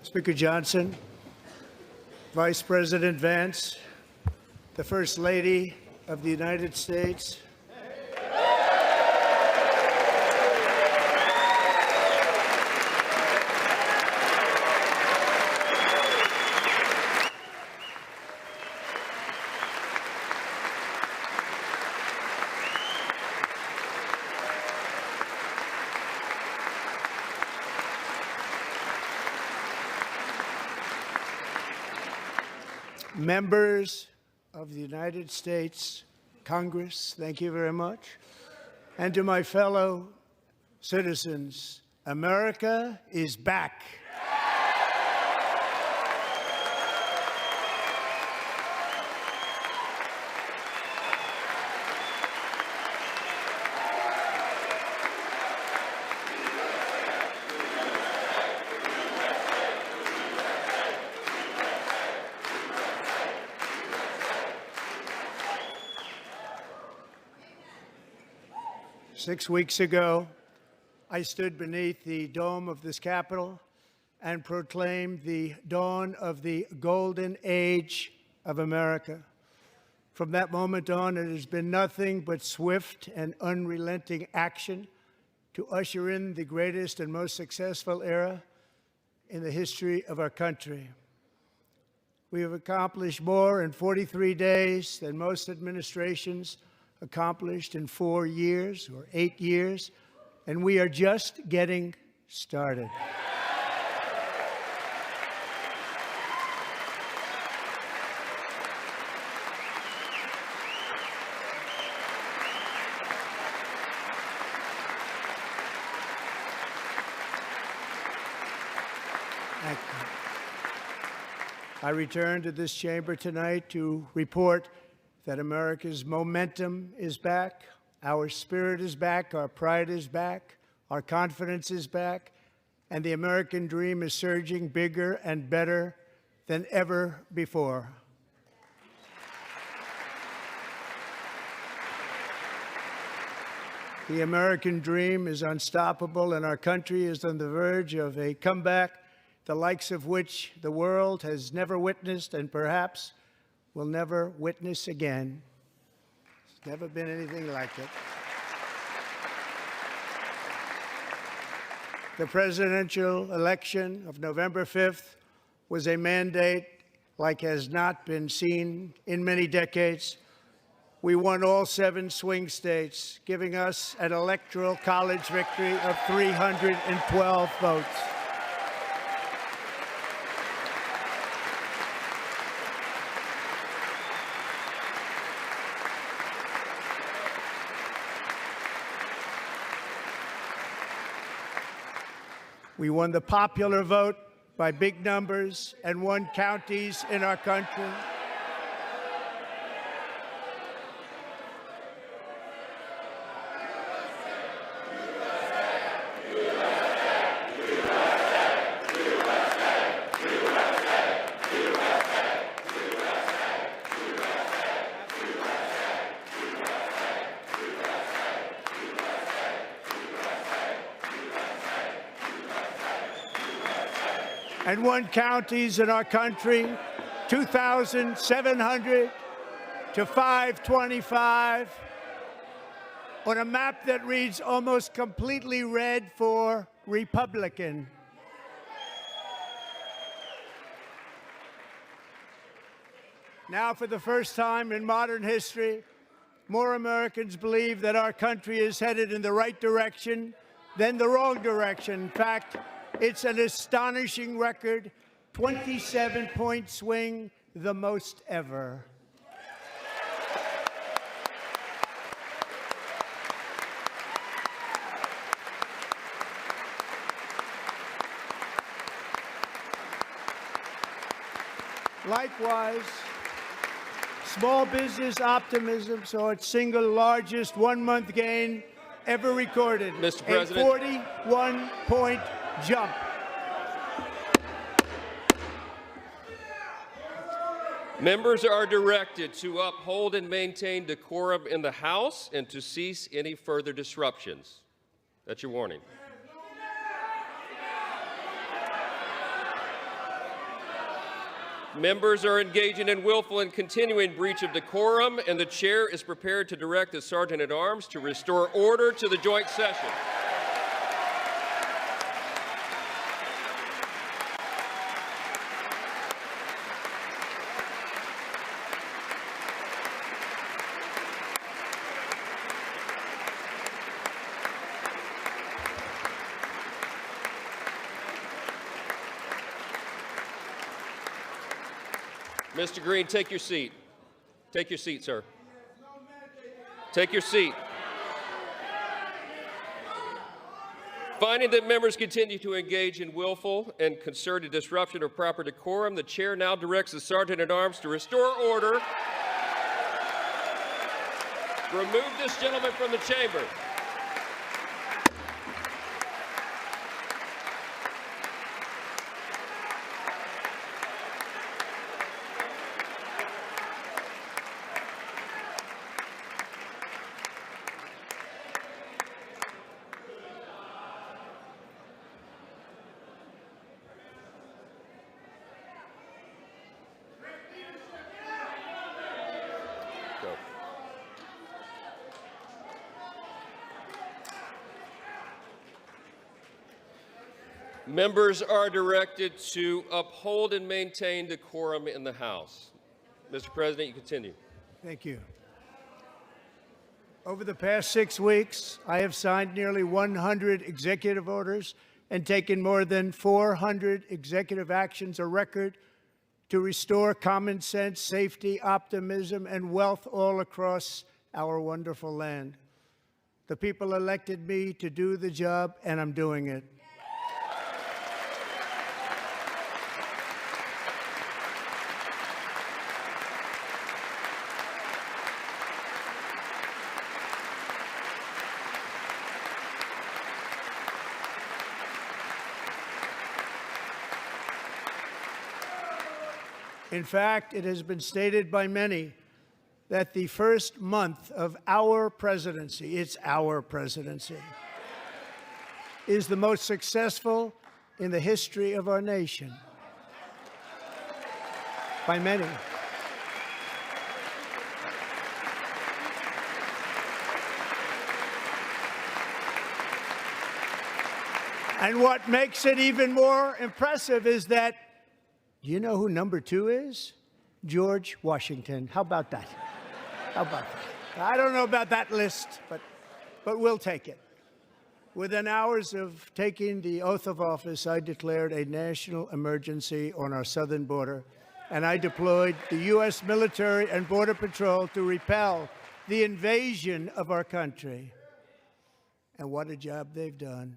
Speaker Johnson, Vice President Vance, the First Lady of the United States, members of the United States Congress, thank you very much, and to my fellow citizens, America is back. 6 weeks ago, I stood beneath the dome of this Capitol and proclaimed the dawn of the golden age of America. From that moment on, it has been nothing but swift and unrelenting action to usher in the greatest and most successful era in the history of our country. We have accomplished more in 43 days than most administrations accomplished in 4 years or 8 years, and we are just getting started. Thank you. I return to this chamber tonight to report that America's momentum is back, our spirit is back, our pride is back, our confidence is back, and the American dream is surging bigger and better than ever before. The American dream is unstoppable, and our country is on the verge of a comeback, the likes of which the world has never witnessed and perhaps will never witness again. There's never been anything like it. The presidential election of November 5th was a mandate like has not been seen in many decades. We won all 7 swing states, giving us an electoral college victory of 312 votes. We won the popular vote by big numbers and won counties in our country. And won counties in our country, 2,700 to 525, on a map that reads almost completely red for Republican. Now, for the first time in modern history, more Americans believe that our country is headed in the right direction than the wrong direction. In fact, it's an astonishing record, 27-point swing, the most ever. Likewise, small business optimism saw its single largest one-month gain ever recorded. Mr. President. A 41-point jump. Members are directed to uphold and maintain decorum in the House and to cease any further disruptions. That's your warning. Members are engaging in willful and continuing breach of decorum, and the chair is prepared to direct the Sergeant-at-Arms to restore order to the joint session. Mr. Green, take your seat. Take your seat, sir. Take your seat. Finding that members continue to engage in willful and concerted disruption of proper decorum, the chair now directs the Sergeant-at-Arms to restore order. Remove this gentleman from the chamber. Members are directed to uphold and maintain decorum in the House. Mr. President, you continue. Thank you. Over the past 6 weeks, I have signed nearly 100 executive orders and taken more than 400 executive actions, a record to restore common sense, safety, optimism, and wealth all across our wonderful land. The people elected me to do the job, and I'm doing it. In fact, it has been stated by many that the first month of our presidency, it's our presidency, is the most successful in the history of our nation. By many. And what makes it even more impressive is that, you know who number 2 is? George Washington. How about that? How about that? I don't know about that list, but we'll take it. Within hours of taking the oath of office, I declared a national emergency on our southern border, and I deployed the U.S. military and Border Patrol to repel the invasion of our country. And what a job they've done.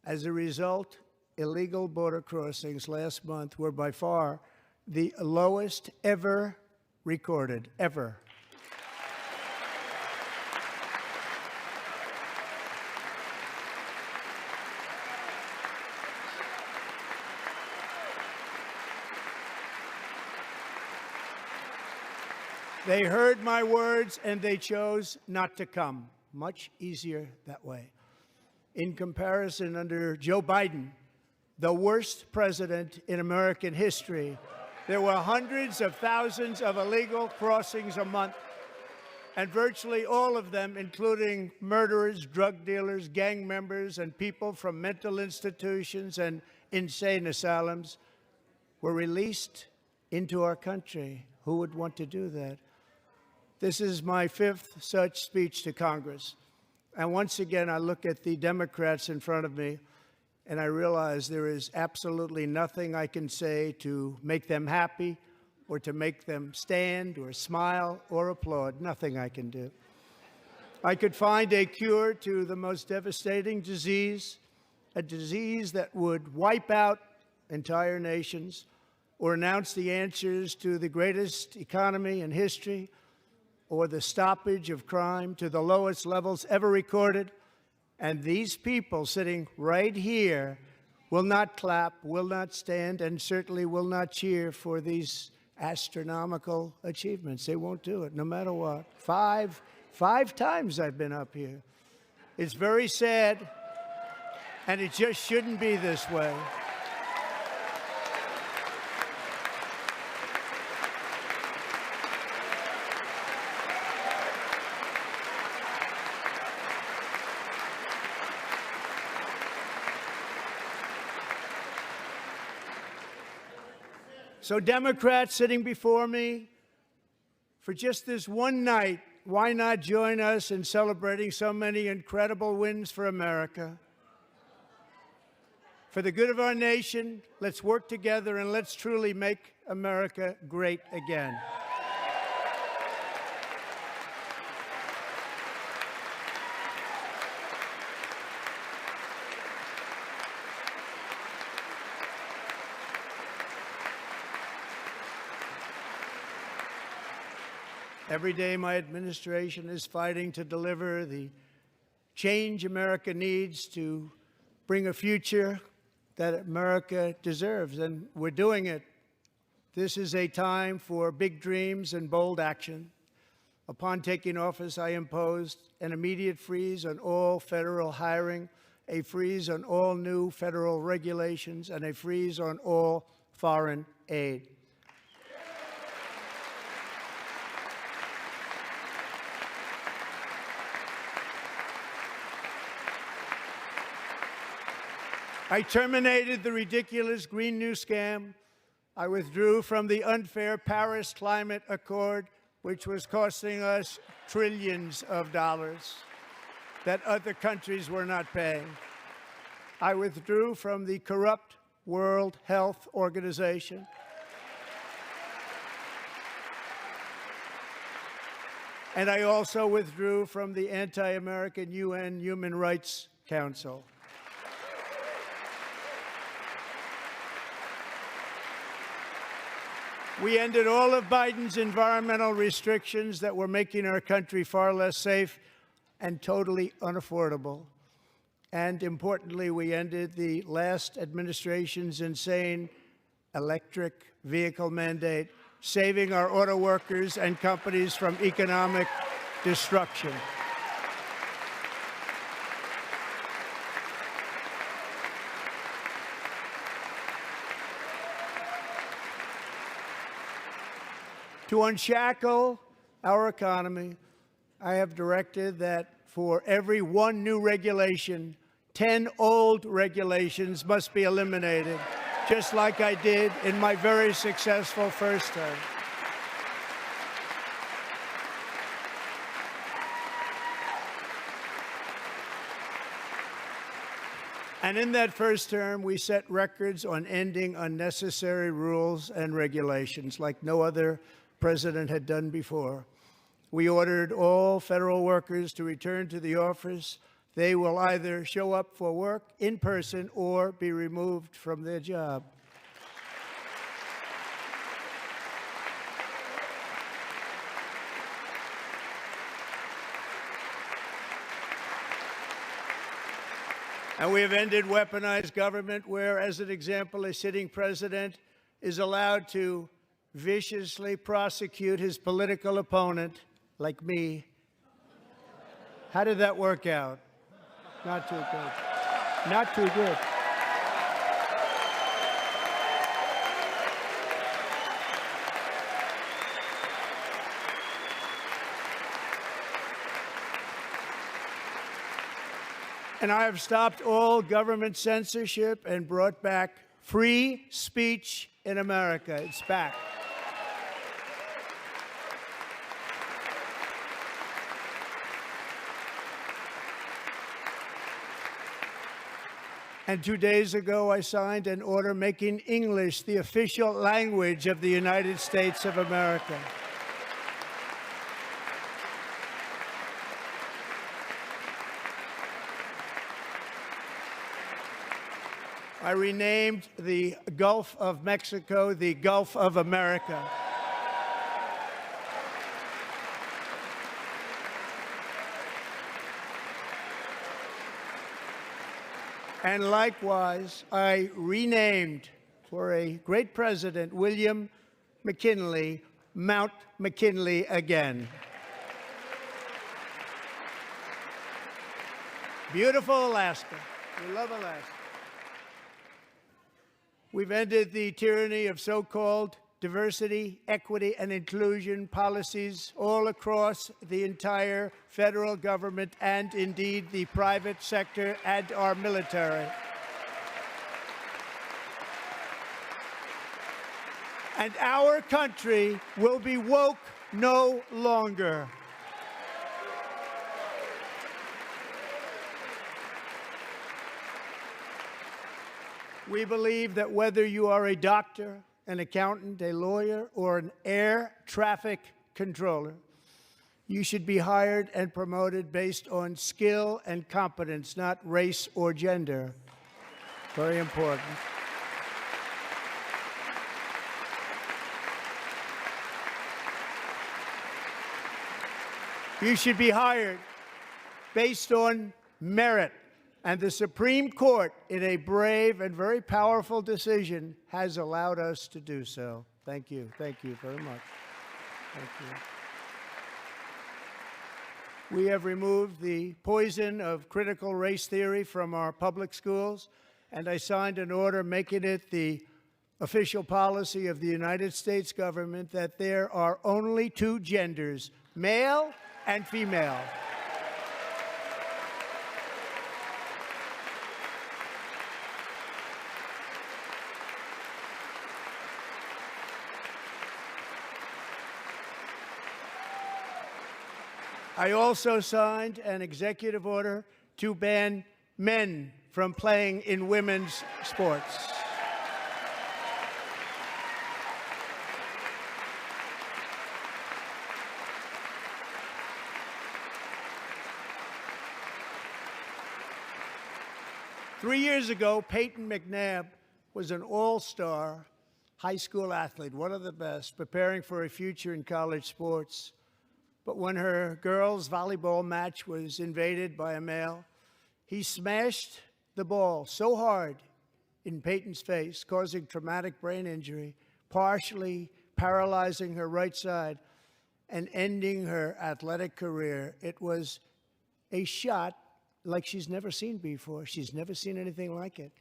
As a result, illegal border crossings last month were by far the lowest ever recorded, ever. They heard my words and they chose not to come. Much easier that way. In comparison, under Joe Biden, the worst president in American history, there were hundreds of thousands of illegal crossings a month, and virtually all of them, including murderers, drug dealers, gang members, and people from mental institutions and insane asylums, were released into our country. Who would want to do that? This is my 5th such speech to Congress. And once again, I look at the Democrats in front of me, and I realize there is absolutely nothing I can say to make them happy or to make them stand or smile or applaud. Nothing I can do. I could find a cure to the most devastating disease, a disease that would wipe out entire nations, or announce the answers to the greatest economy in history, or the stoppage of crime to the lowest levels ever recorded. And these people sitting right here will not clap, will not stand, and certainly will not cheer for these astronomical achievements. They won't do it, no matter what. Five times I've been up here. It's very sad, and it just shouldn't be this way. So Democrats sitting before me, for just this one night, why not join us in celebrating so many incredible wins for America? For the good of our nation, let's work together and let's truly make America great again. Every day, my administration is fighting to deliver the change America needs to bring a future that America deserves, and we're doing it. This is a time for big dreams and bold action. Upon taking office, I imposed an immediate freeze on all federal hiring, a freeze on all new federal regulations, and a freeze on all foreign aid. I terminated the ridiculous Green New Scam. I withdrew from the unfair Paris Climate Accord, which was costing us trillions of dollars that other countries were not paying. I withdrew from the corrupt World Health Organization. And I also withdrew from the anti-American UN Human Rights Council. We ended all of Biden's environmental restrictions that were making our country far less safe and totally unaffordable. And importantly, we ended the last administration's insane electric vehicle mandate, saving our auto workers and companies from economic destruction. To unshackle our economy, I have directed that for every one new regulation, 10 old regulations must be eliminated, just like I did in my very successful first term. And in that first term, we set records on ending unnecessary rules and regulations like no other president had done before. We ordered all federal workers to return to the office. They will either show up for work in person or be removed from their job. And we have ended weaponized government where, as an example, a sitting president is allowed to viciously prosecute his political opponent, like me. How did that work out? Not too good. Not too good. And I have stopped all government censorship and brought back free speech in America. It's back. And 2 days ago, I signed an order making English the official language of the United States of America. I renamed the Gulf of Mexico the Gulf of America. And likewise, I renamed, for a great president, William McKinley, Mount McKinley again. Beautiful Alaska. We love Alaska. We've ended the tyranny of so-called diversity, equity, and inclusion policies all across the entire federal government and, indeed, the private sector and our military. And our country will be woke no longer. We believe that whether you are a doctor, an accountant, a lawyer, or an air traffic controller, you should be hired and promoted based on skill and competence, not race or gender. Very important. You should be hired based on merit. And the Supreme Court, in a brave and very powerful decision, has allowed us to do so. Thank you. Thank you very much. Thank you. We have removed the poison of critical race theory from our public schools, and I signed an order making it the official policy of the United States government that there are only two genders, male and female. I also signed an executive order to ban men from playing in women's sports. Three years ago, Peyton McNabb was an all-star high school athlete, one of the best, preparing for a future in college sports. But when her girls' volleyball match was invaded by a male, he smashed the ball so hard in Peyton's face, causing traumatic brain injury, partially paralyzing her right side and ending her athletic career. It was a shot like she's never seen before. She's never seen anything like it.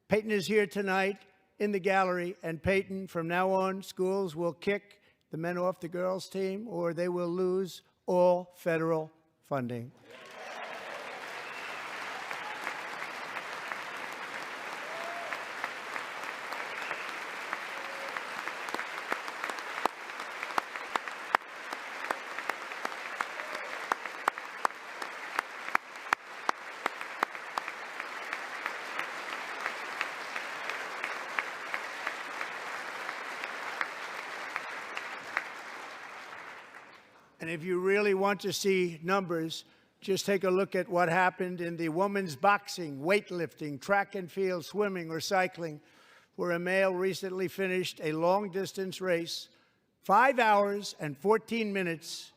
Peyton is here tonight in the gallery, and Peyton, from now on, schools will kick the men off the girls' team, or they will lose all federal funding. And if you really want to see numbers, just take a look at what happened in the women's boxing, weightlifting, track and field, swimming, or cycling, where a male recently finished a long-distance race 5 hours and 14 minutes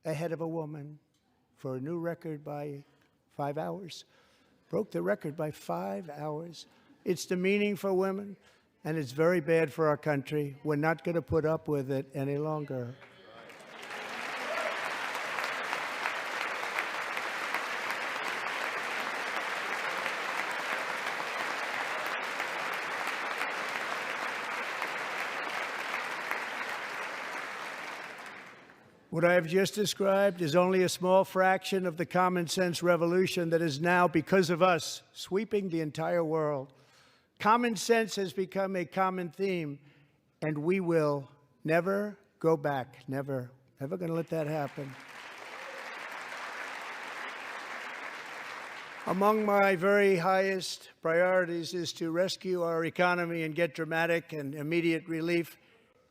ahead of a woman for a new record by 5 hours. Broke the record by 5 hours. It's demeaning for women, and it's very bad for our country. We're not going to put up with it any longer. What I have just described is only a small fraction of the common sense revolution that is now, because of us, sweeping the entire world. Common sense has become a common theme, and we will never go back. Never. Never going to let that happen. Among my very highest priorities is to rescue our economy and get dramatic and immediate relief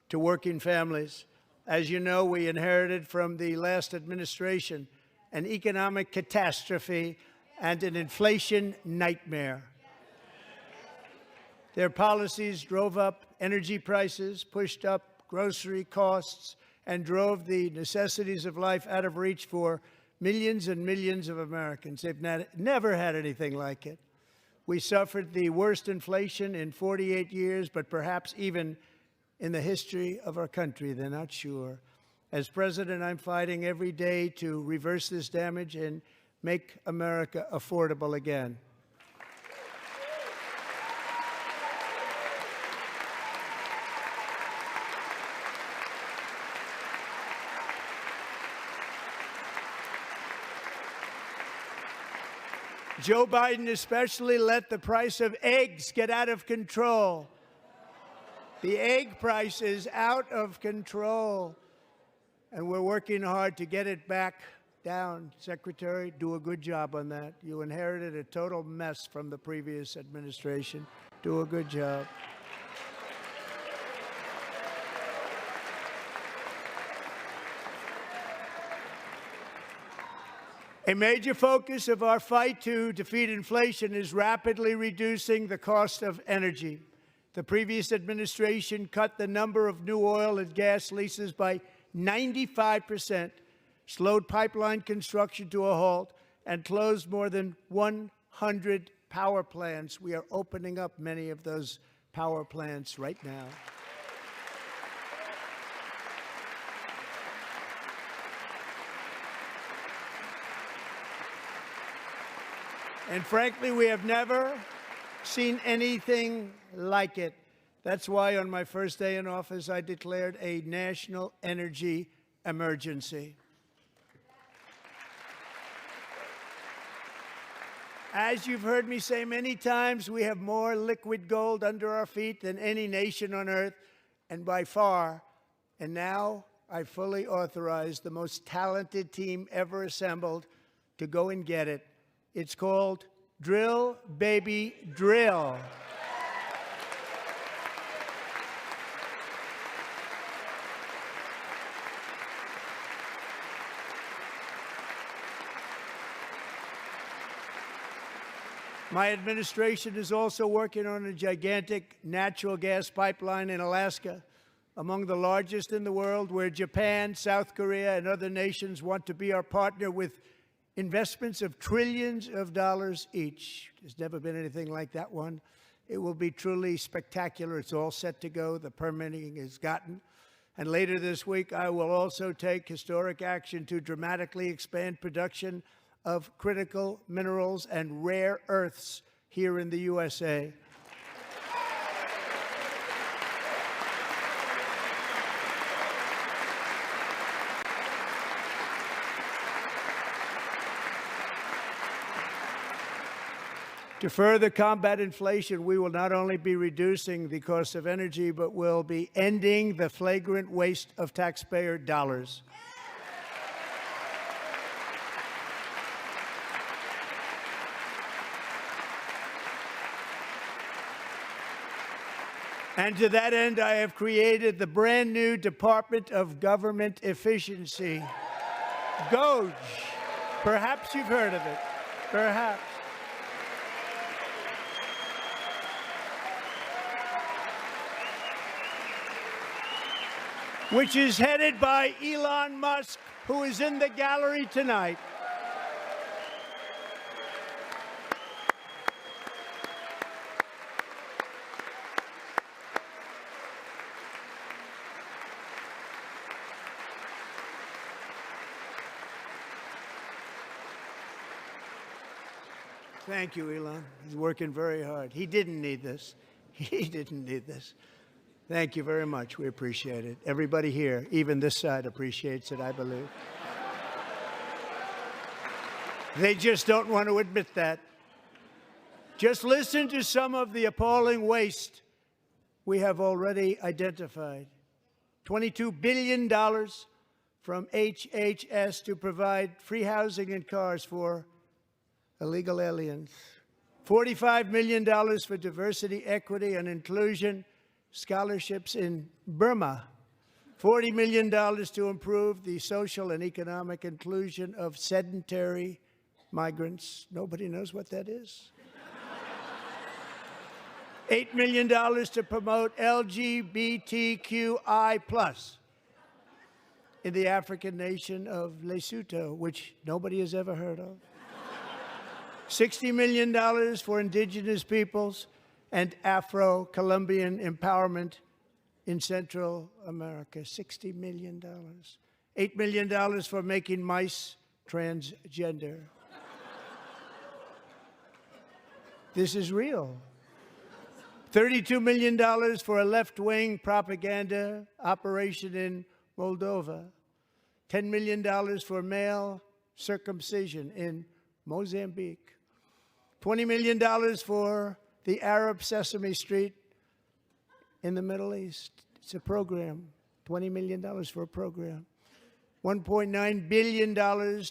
to working families. As you know, we inherited from the last administration an economic catastrophe and an inflation nightmare. Their policies drove up energy prices, pushed up grocery costs, and drove the necessities of life out of reach for millions and millions of Americans. They've never had anything like it. We suffered the worst inflation in 48 years, but perhaps even in the history of our country. They're not sure. As president, I'm fighting every day to reverse this damage and make America affordable again. Joe Biden especially let the price of eggs get out of control. The egg price is out of control, and we're working hard to get it back down. Secretary, do a good job on that. You inherited a total mess from the previous administration. Do a good job. A major focus of our fight to defeat inflation is rapidly reducing the cost of energy. The previous administration cut the number of new oil and gas leases by 95%, slowed pipeline construction to a halt, and closed more than 100 power plants. We are opening up many of those power plants right now. And frankly, we have never seen anything like it. That's why on my first day in office, I declared a national energy emergency. As you've heard me say many times, we have more liquid gold under our feet than any nation on earth, and by far. And now I fully authorize the most talented team ever assembled to go and get it. It's called Drill, Baby, Drill. My administration is also working on a gigantic natural gas pipeline in Alaska, among the largest in the world, where Japan, South Korea, and other nations want to be our partner with investments of trillions of dollars each. There's never been anything like that one. It will be truly spectacular. It's all set to go. The permitting is gotten. And later this week, I will also take historic action to dramatically expand production of critical minerals and rare earths here in the USA. To further combat inflation, we will not only be reducing the cost of energy, but will be ending the flagrant waste of taxpayer dollars. And to that end, I have created the brand new Department of Government Efficiency, DOGE. Perhaps you've heard of it. Perhaps. Which is headed by Elon Musk, who is in the gallery tonight. Thank you, Elon. He's working very hard. He didn't need this. He didn't need this. Thank you very much. We appreciate it. Everybody here, even this side, appreciates it, I believe. They just don't want to admit that. Just listen to some of the appalling waste we have already identified. $22 billion from HHS to provide free housing and cars for illegal aliens. $45 million for diversity, equity, and inclusion scholarships in Burma. $40 million to improve the social and economic inclusion of sedentary migrants. Nobody knows what that is. $8 million to promote LGBTQI+ in the African nation of Lesotho, which nobody has ever heard of. $60 million for indigenous peoples and Afro-Colombian empowerment in Central America. $60 million. $8 million for making mice transgender. This is real. $32 million for a left-wing propaganda operation in Moldova. $10 million for male circumcision in Mozambique. $20 million for the Arab Sesame Street in the Middle East. It's a program, $20 million for a program. $1.9 billion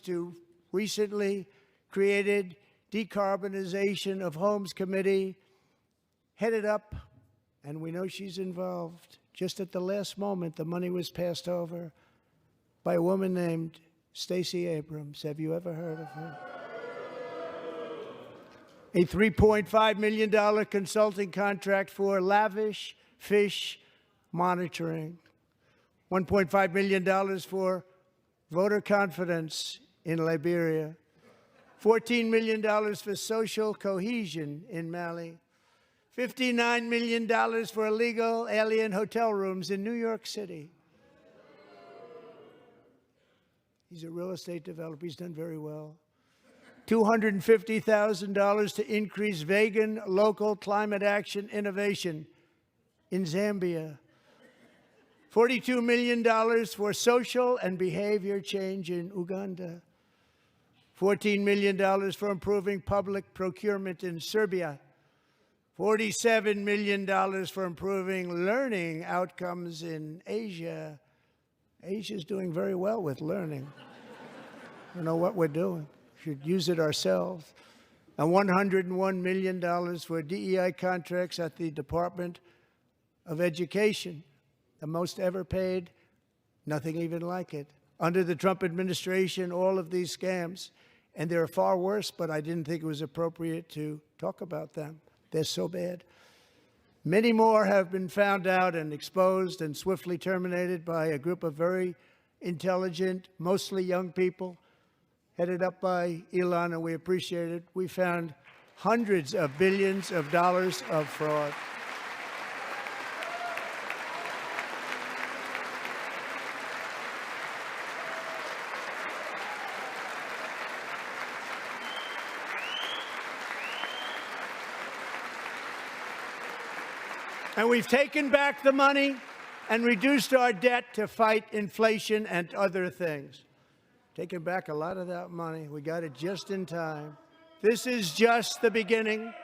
to recently created Decarbonization of Homes Committee, headed up, and we know she's involved. Just at the last moment, the money was passed over by a woman named Stacey Abrams. Have you ever heard of her? A $3.5 million consulting contract for lavish fish monitoring. $1.5 million for voter confidence in Liberia. $14 million for social cohesion in Mali. $59 million for illegal alien hotel rooms in New York City. He's a real estate developer. He's done very well. $250,000 to increase vegan local climate action innovation in Zambia. $42 million for social and behavior change in Uganda. $14 million for improving public procurement in Serbia. $47 million for improving learning outcomes in Asia. Asia's doing very well with learning. I don't know what we're doing. We should use it ourselves. And $101 million for DEI contracts at the Department of Education. The most ever paid, nothing even like it. Under the Trump administration, all of these scams, and they're far worse, but I didn't think it was appropriate to talk about them. They're so bad. Many more have been found out and exposed and swiftly terminated by a group of very intelligent, mostly young people, headed up by Elon, and we appreciate it. We found hundreds of billions of dollars of fraud. And we've taken back the money and reduced our debt to fight inflation and other things. Taken back a lot of that money. We got it just in time. This is just the beginning.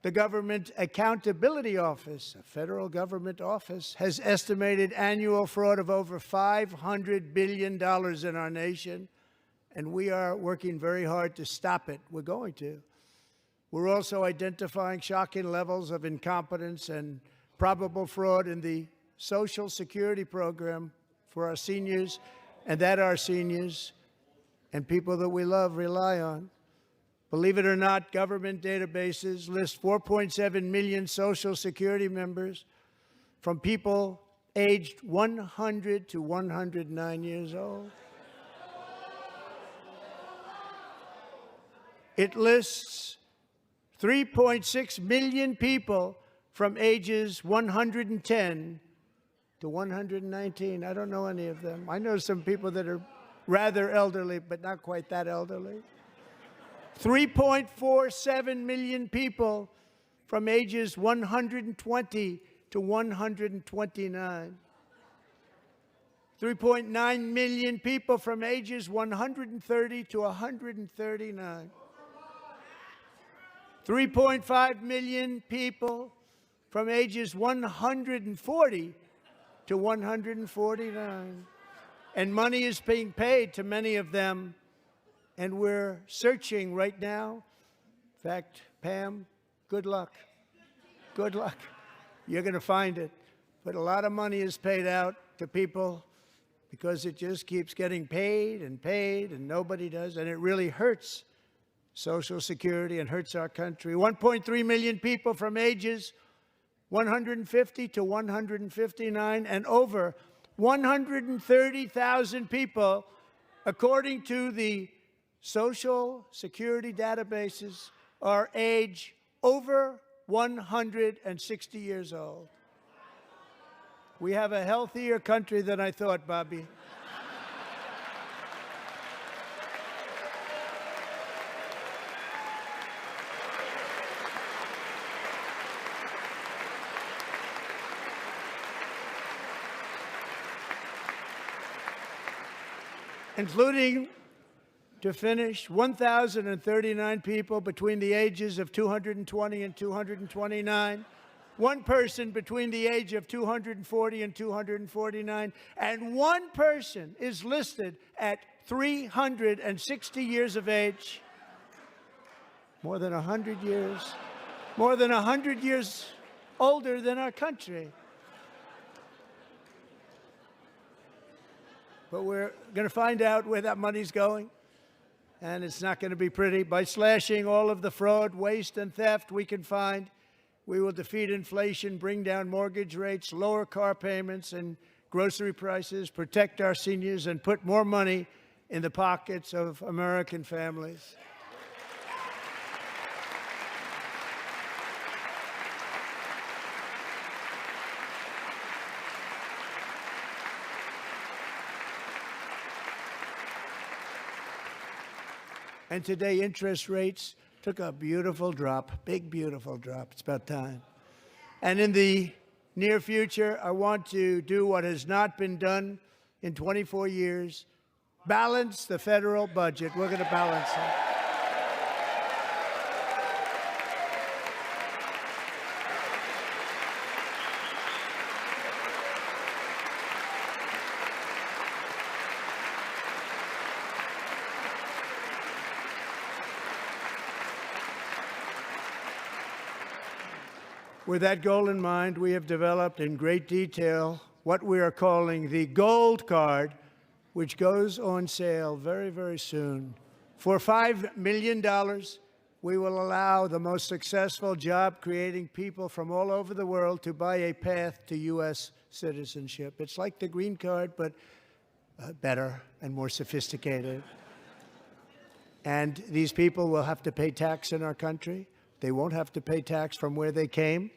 The Government Accountability Office, a federal government office, has estimated annual fraud of over $500 billion in our nation, and we are working very hard to stop it. We're going to. We're also identifying shocking levels of incompetence and probable fraud in the Social Security program for our seniors, and that our seniors and people that we love rely on. Believe it or not, government databases list 4.7 million Social Security members from people aged 100 to 109 years old. It lists 3.6 million people from ages 110 to 119. I don't know any of them. I know some people that are rather elderly, but not quite that elderly. 3.47 million people from ages 120 to 129. 3.9 million people from ages 130 to 139. 3.5 million people from ages 140 to 149. And money is being paid to many of them, and we're searching right now. In fact, Pam, good luck. Good luck. You're going to find it. But a lot of money is paid out to people because it just keeps getting paid, and nobody does, and it really hurts Social Security and hurts our country. 1.3 million people from ages 150 to 159, and over 130,000 people, according to the Social Security databases, are age over 160 years old. We have a healthier country than I thought, Bobby. Including, to finish, 1,039 people between the ages of 220 and 229 one person between the age of 240 and 249, and one person is listed at 360 years of age. More than 100 years. More than 100 years older than our country. But we're going to find out where that money's going, and it's not going to be pretty. By slashing all of the fraud, waste, and theft we can find, we will defeat inflation, bring down mortgage rates, lower car payments and grocery prices, protect our seniors, and put more money in the pockets of American families. And today, interest rates took a beautiful drop, big, beautiful drop. It's about time. And in the near future, I want to do what has not been done in 24 years, balance the federal budget. We're going to balance it. With that goal in mind, we have developed in great detail what we are calling the Gold Card, which goes on sale very, very soon. For $5 million, we will allow the most successful job-creating people from all over the world to buy a path to U.S. citizenship. It's like the green card, but better and more sophisticated. And these people will have to pay tax in our country. They won't have to pay tax from where they came.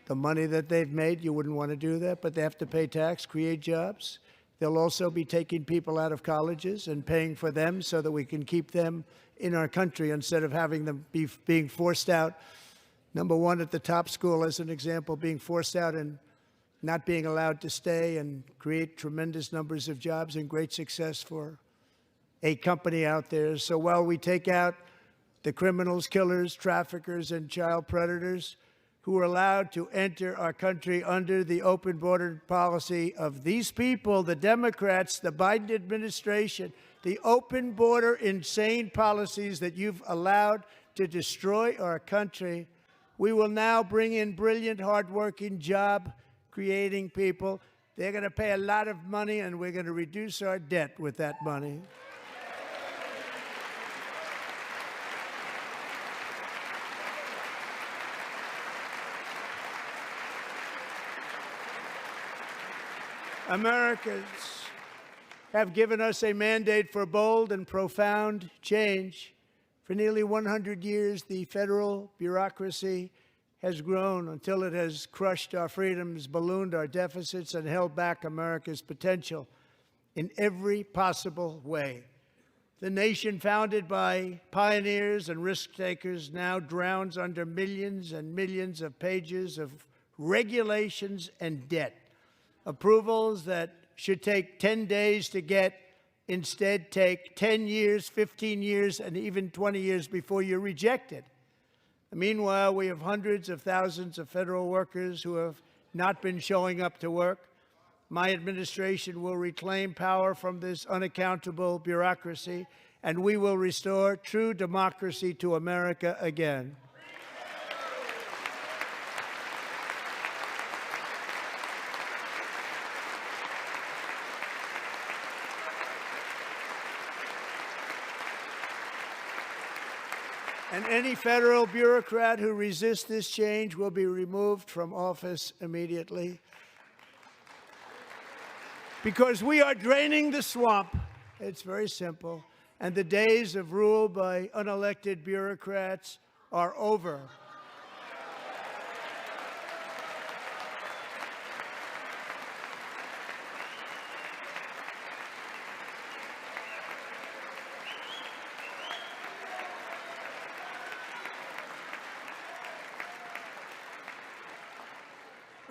The money that they've made, you wouldn't want to do that, but they have to pay tax, create jobs. They'll also be taking people out of colleges and paying for them so that we can keep them in our country instead of having them being forced out. Number one, at the top school, as an example, being forced out and not being allowed to stay and create tremendous numbers of jobs and great success for a company out there. So while we take out the criminals, killers, traffickers, and child predators who are allowed to enter our country under the open border policy of these people, the Democrats, the Biden administration, the open border insane policies that you've allowed to destroy our country, we will now bring in brilliant, hardworking, job-creating people. They're going to pay a lot of money, and we're going to reduce our debt with that money. Americans have given us a mandate for bold and profound change. For nearly 100 years, the federal bureaucracy has grown until it has crushed our freedoms, ballooned our deficits, and held back America's potential in every possible way. The nation founded by pioneers and risk-takers now drowns under millions and millions of pages of regulations and debt. Approvals that should take 10 days to get instead take 10 years, 15 years, and even 20 years before you're rejected. Meanwhile, we have hundreds of thousands of federal workers who have not been showing up to work. My administration will reclaim power from this unaccountable bureaucracy, and we will restore true democracy to America again. And any federal bureaucrat who resists this change will be removed from office immediately. Because we are draining the swamp. It's very simple. And the days of rule by unelected bureaucrats are over.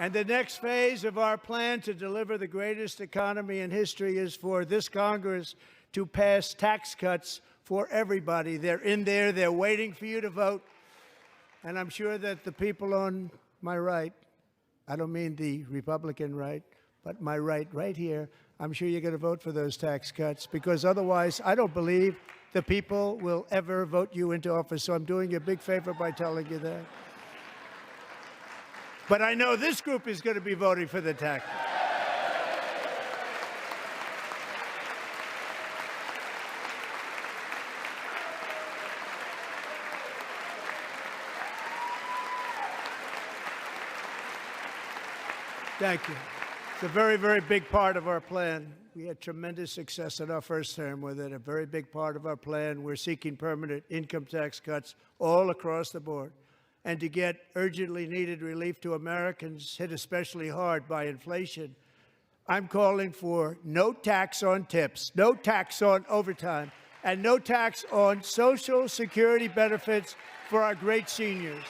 And the next phase of our plan to deliver the greatest economy in history is for this Congress to pass tax cuts for everybody. They're in there. They're waiting for you to vote. And I'm sure that the people on my right, I don't mean the Republican right, but my right here, I'm sure you're going to vote for those tax cuts, because otherwise I don't believe the people will ever vote you into office. So I'm doing you a big favor by telling you that. But I know this group is going to be voting for the tax cuts. Thank you. It's a very, very big part of our plan. We had tremendous success in our first term with it. A very big part of our plan. We're seeking permanent income tax cuts all across the board. And to get urgently needed relief to Americans hit especially hard by inflation, I'm calling for no tax on tips, no tax on overtime, and no tax on Social Security benefits for our great seniors.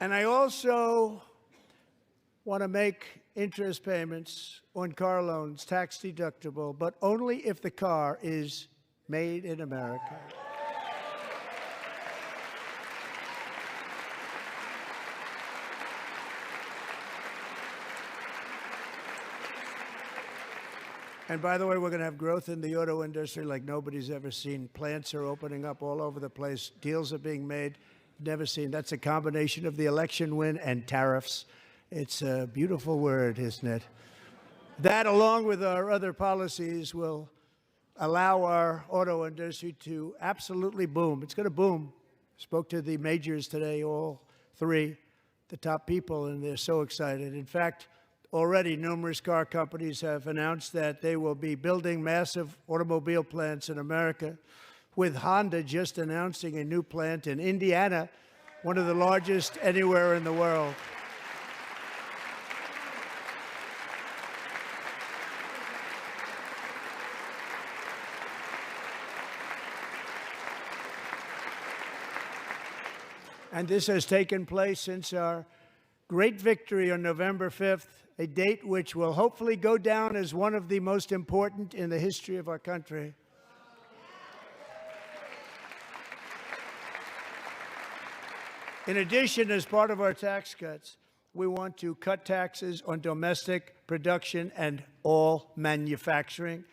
And I also want to make interest payments on car loans tax deductible, but only if the car is made in America. And by the way, we're going to have growth in the auto industry like nobody's ever seen. Plants are opening up all over the place. Deals are being made. Never seen. That's a combination of the election win and tariffs. It's a beautiful word, isn't it? That, along with our other policies, will allow our auto industry to absolutely boom. It's going to boom. Spoke to the majors today, all three, the top people, and they're so excited. In fact, already numerous car companies have announced that they will be building massive automobile plants in America, with Honda just announcing a new plant in Indiana, one of the largest anywhere in the world. And this has taken place since our great victory on November 5th, a date which will hopefully go down as one of the most important in the history of our country. In addition, as part of our tax cuts, we want to cut taxes on domestic production and all manufacturing.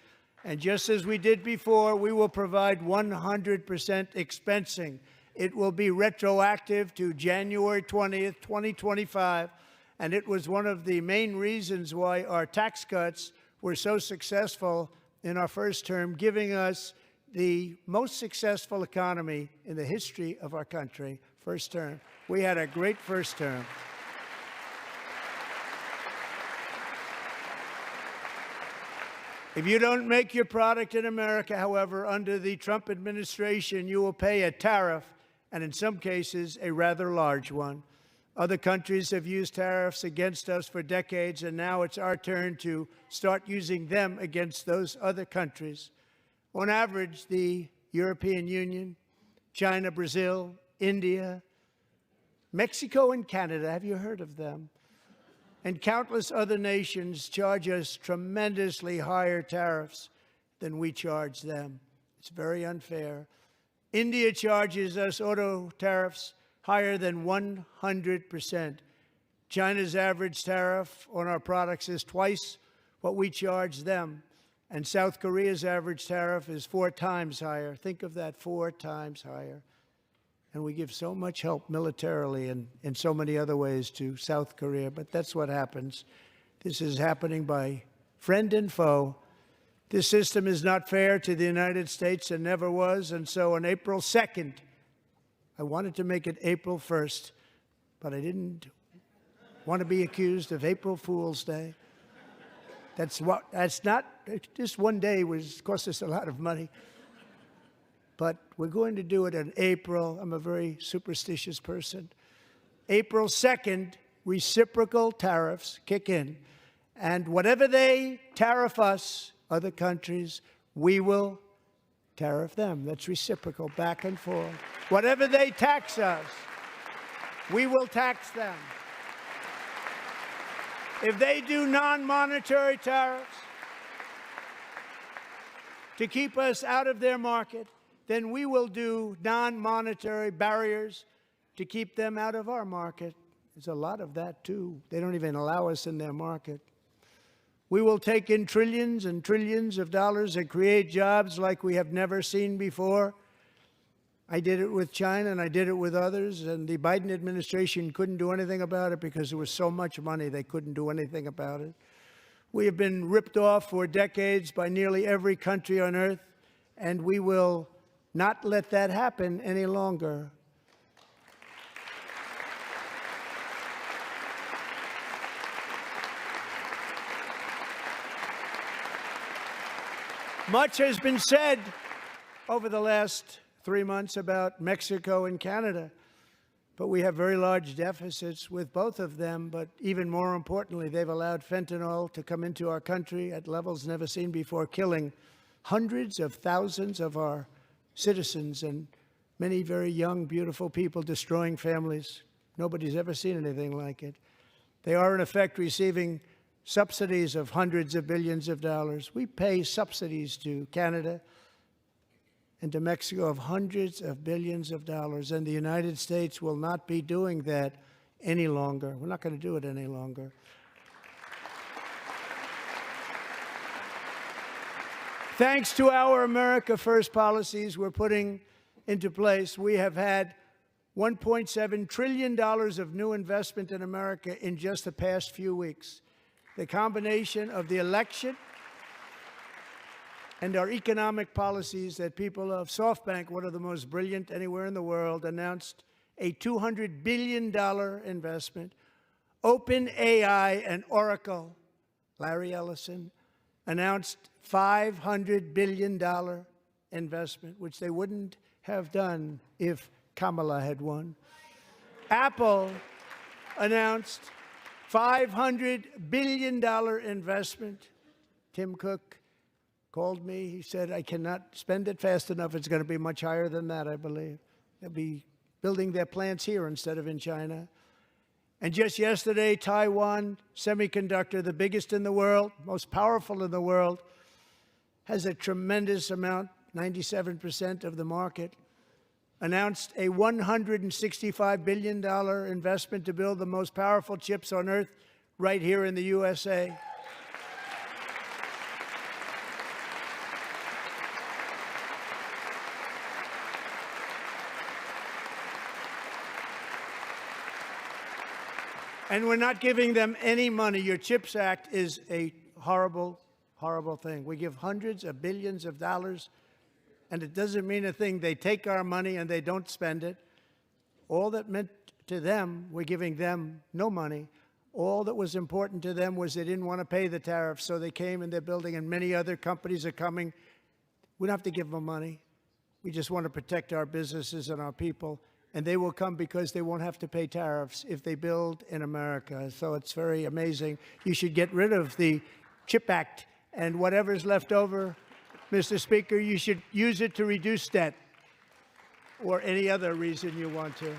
And just as we did before, we will provide 100% expensing. It will be retroactive to January 20th, 2025. And it was one of the main reasons why our tax cuts were so successful in our first term, giving us the most successful economy in the history of our country. First term. We had a great first term. If you don't make your product in America, however, under the Trump administration, you will pay a tariff, and in some cases, a rather large one. Other countries have used tariffs against us for decades, and now it's our turn to start using them against those other countries. On average, the European Union, China, Brazil, India, Mexico, and Canada, have you heard of them? And countless other nations charge us tremendously higher tariffs than we charge them. It's very unfair. India charges us auto tariffs higher than 100%. China's average tariff on our products is twice what we charge them. And South Korea's average tariff is 4 times higher. Think of that, 4 times higher. And we give so much help militarily and in so many other ways to South Korea. But that's what happens. This is happening by friend and foe. This system is not fair to the United States and never was. And so on April 2nd, I wanted to make it April 1st, but I didn't want to be accused of April Fool's Day. That's not, just one day cost us a lot of money. But we're going to do it in April. I'm a very superstitious person. April 2nd, reciprocal tariffs kick in. And whatever they tariff us, other countries, we will tariff them. That's reciprocal, back and forth. Whatever they tax us, we will tax them. If they do non-monetary tariffs to keep us out of their market, then we will do non-monetary barriers to keep them out of our market. There's a lot of that, too. They don't even allow us in their market. We will take in trillions and trillions of dollars and create jobs like we have never seen before. I did it with China, and I did it with others, and the Biden administration couldn't do anything about it because there was so much money they couldn't do anything about it. We have been ripped off for decades by nearly every country on earth, and we will not let that happen any longer. Much has been said over the last 3 months about Mexico and Canada, but we have very large deficits with both of them. But even more importantly, they've allowed fentanyl to come into our country at levels never seen before, killing hundreds of thousands of our citizens and many very young, beautiful people, destroying families. Nobody's ever seen anything like it. They are, in effect, receiving subsidies of hundreds of billions of dollars. We pay subsidies to Canada and to Mexico of hundreds of billions of dollars, and the United States will not be doing that any longer. We're not going to do it any longer. Thanks to our America First policies we're putting into place, we have had $1.7 trillion of new investment in America in just the past few weeks. The combination of the election and our economic policies that people of SoftBank, one of the most brilliant anywhere in the world, announced a $200 billion investment. OpenAI and Oracle, Larry Ellison, announced $500 billion investment, which they wouldn't have done if Kamala had won. Apple announced $500 billion investment. Tim Cook called me. He said, I cannot spend it fast enough. It's going to be much higher than that, I believe. They'll be building their plants here instead of in China. And just yesterday, Taiwan Semiconductor, the biggest in the world, most powerful in the world, has a tremendous amount, 97% of the market, announced a $165 billion investment to build the most powerful chips on earth right here in the USA. And we're not giving them any money. Your CHIPS Act is a horrible, horrible thing. We give hundreds of billions of dollars, and it doesn't mean a thing. They take our money and they don't spend it. All that meant to them, we're giving them no money. All that was important to them was they didn't want to pay the tariffs, so they came and they're building, and many other companies are coming. We don't have to give them money. We just want to protect our businesses and our people. And they will come because they won't have to pay tariffs if they build in America. So it's very amazing. You should get rid of the CHIP Act, and whatever's left over, Mr. Speaker, you should use it to reduce debt or any other reason you want to.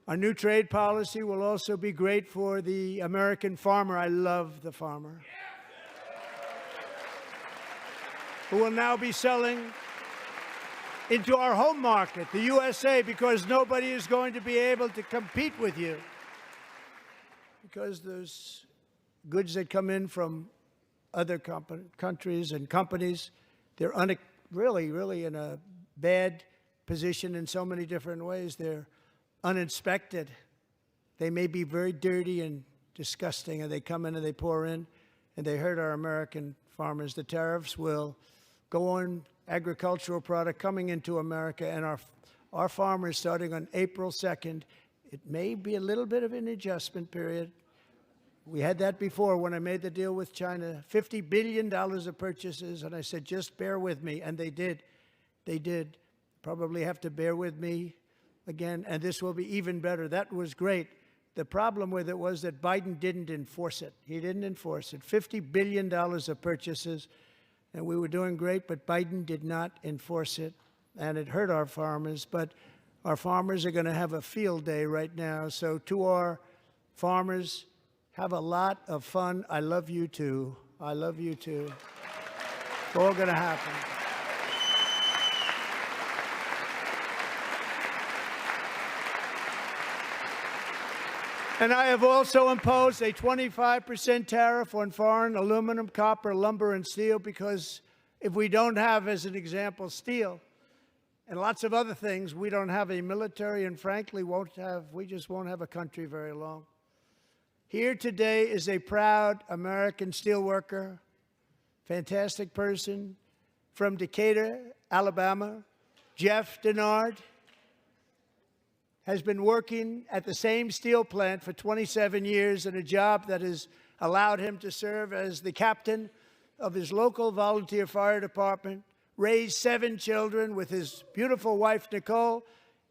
Our new trade policy will also be great for the American farmer. I love the farmer, who will now be selling into our home market, the USA, because nobody is going to be able to compete with you. Because those goods that come in from other countries and companies, they're really in a bad position in so many different ways. They're uninspected. They may be very dirty and disgusting, and they come in and they pour in, and they hurt our American farmers. The tariffs will go on agricultural product coming into America, and our farmers, starting on April 2nd, it may be a little bit of an adjustment period. We had that before when I made the deal with China, $50 billion of purchases, and I said, just bear with me, and they did. They did. Probably have to bear with me again, and this will be even better. That was great. The problem with it was that Biden didn't enforce it. He didn't enforce it. $50 billion of purchases, and we were doing great, but Biden did not enforce it, and it hurt our farmers. But our farmers are going to have a field day right now. So to our farmers, have a lot of fun. I love you too. I love you too. It's all going to happen. And I have also imposed a 25% tariff on foreign aluminum, copper, lumber, and steel, because if we don't have, as an example, steel and lots of other things, we don't have a military, and frankly, we just won't have a country very long. Here today is a proud American steelworker, fantastic person from Decatur, Alabama, Jeff Denard. Has been working at the same steel plant for 27 years in a job that has allowed him to serve as the captain of his local volunteer fire department, raise 7 children with his beautiful wife, Nicole,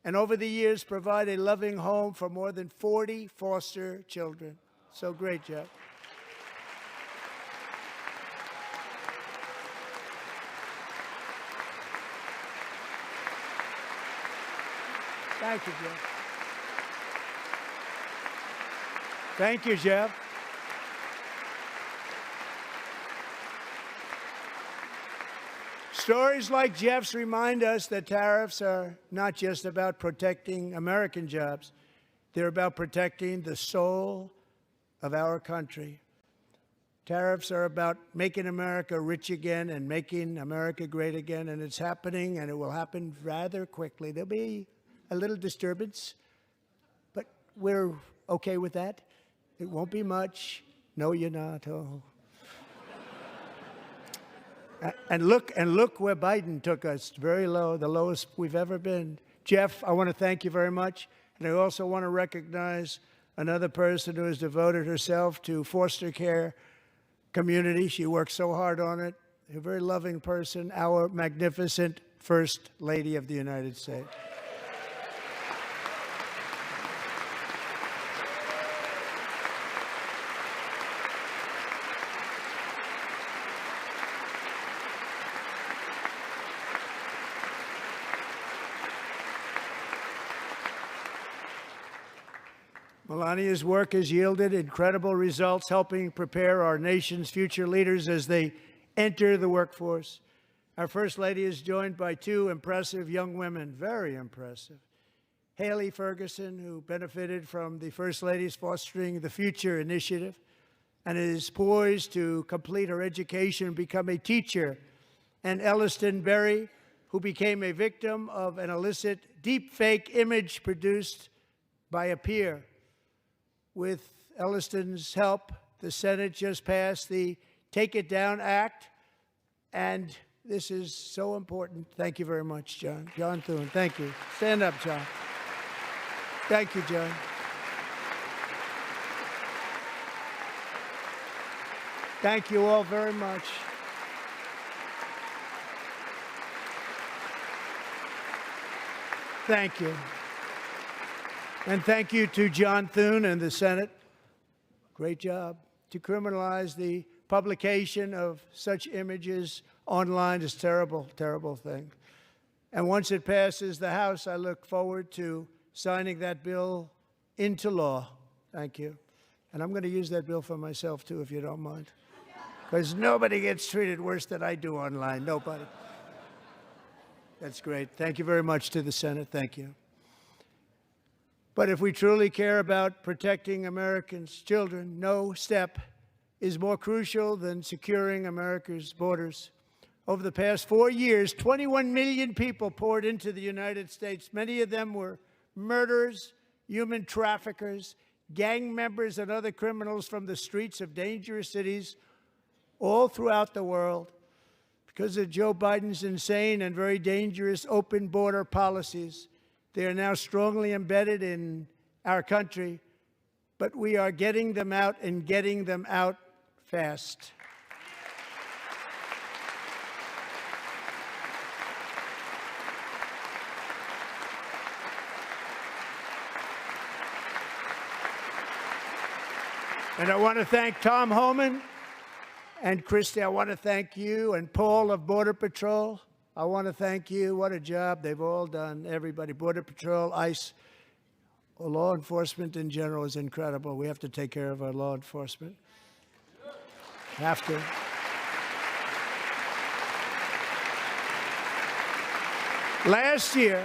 and over the years provide a loving home for more than 40 foster children. So great, Jeff. Thank you, Jeff. Thank you, Jeff. Stories like Jeff's remind us that tariffs are not just about protecting American jobs. They're about protecting the soul of our country. Tariffs are about making America rich again and making America great again, and it's happening, and it will happen rather quickly. There'll be a little disturbance, but we're okay with that. It won't be much. No, you're not. Oh. And look where Biden took us, very low, the lowest we've ever been. Jeff, I want to thank you very much, and I also want to recognize another person who has devoted herself to foster care community. She works so hard on it. A very loving person, our magnificent First Lady of the United States. Melania's work has yielded incredible results, helping prepare our nation's future leaders as they enter the workforce. Our First Lady is joined by 2 impressive young women, very impressive. Haley Ferguson, who benefited from the First Lady's Fostering the Future initiative and is poised to complete her education and become a teacher. And Elliston Berry, who became a victim of an illicit deepfake image produced by a peer. With Elliston's help, the Senate just passed the Take It Down Act, and this is so important. Thank you very much, John. John Thune, thank you. Stand up, John. Thank you, John. Thank you all very much. Thank you. And thank you to John Thune and the Senate. Great job. To criminalize the publication of such images online is a terrible, terrible thing. And once it passes the House, I look forward to signing that bill into law. Thank you. And I'm going to use that bill for myself, too, if you don't mind. Because nobody gets treated worse than I do online. Nobody. That's great. Thank you very much to the Senate. Thank you. But if we truly care about protecting Americans' children, no step is more crucial than securing America's borders. Over the past 4 years, 21 million people poured into the United States. Many of them were murderers, human traffickers, gang members, and other criminals from the streets of dangerous cities all throughout the world. Because of Joe Biden's insane and very dangerous open border policies, they are now strongly embedded in our country, but we are getting them out and getting them out fast. And I want to thank Tom Homan and Christy. I want to thank you and Paul of Border Patrol. I want to thank you. What a job they've all done. Everybody, Border Patrol, ICE, law enforcement in general is incredible. We have to take care of our law enforcement. Have to. Last year,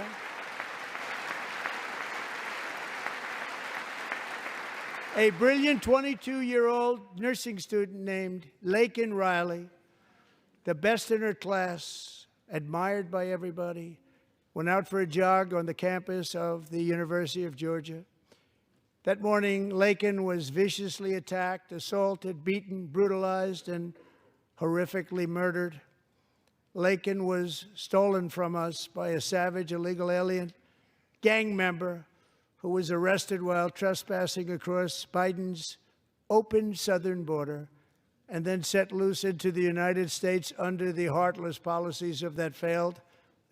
a brilliant 22-year-old nursing student named Laken Riley, the best in her class, admired by everybody, went out for a jog on the campus of the University of Georgia. That morning, Laken was viciously attacked, assaulted, beaten, brutalized, and horrifically murdered. Laken was stolen from us by a savage illegal alien gang member who was arrested while trespassing across Biden's open southern border and then set loose into the United States under the heartless policies of that failed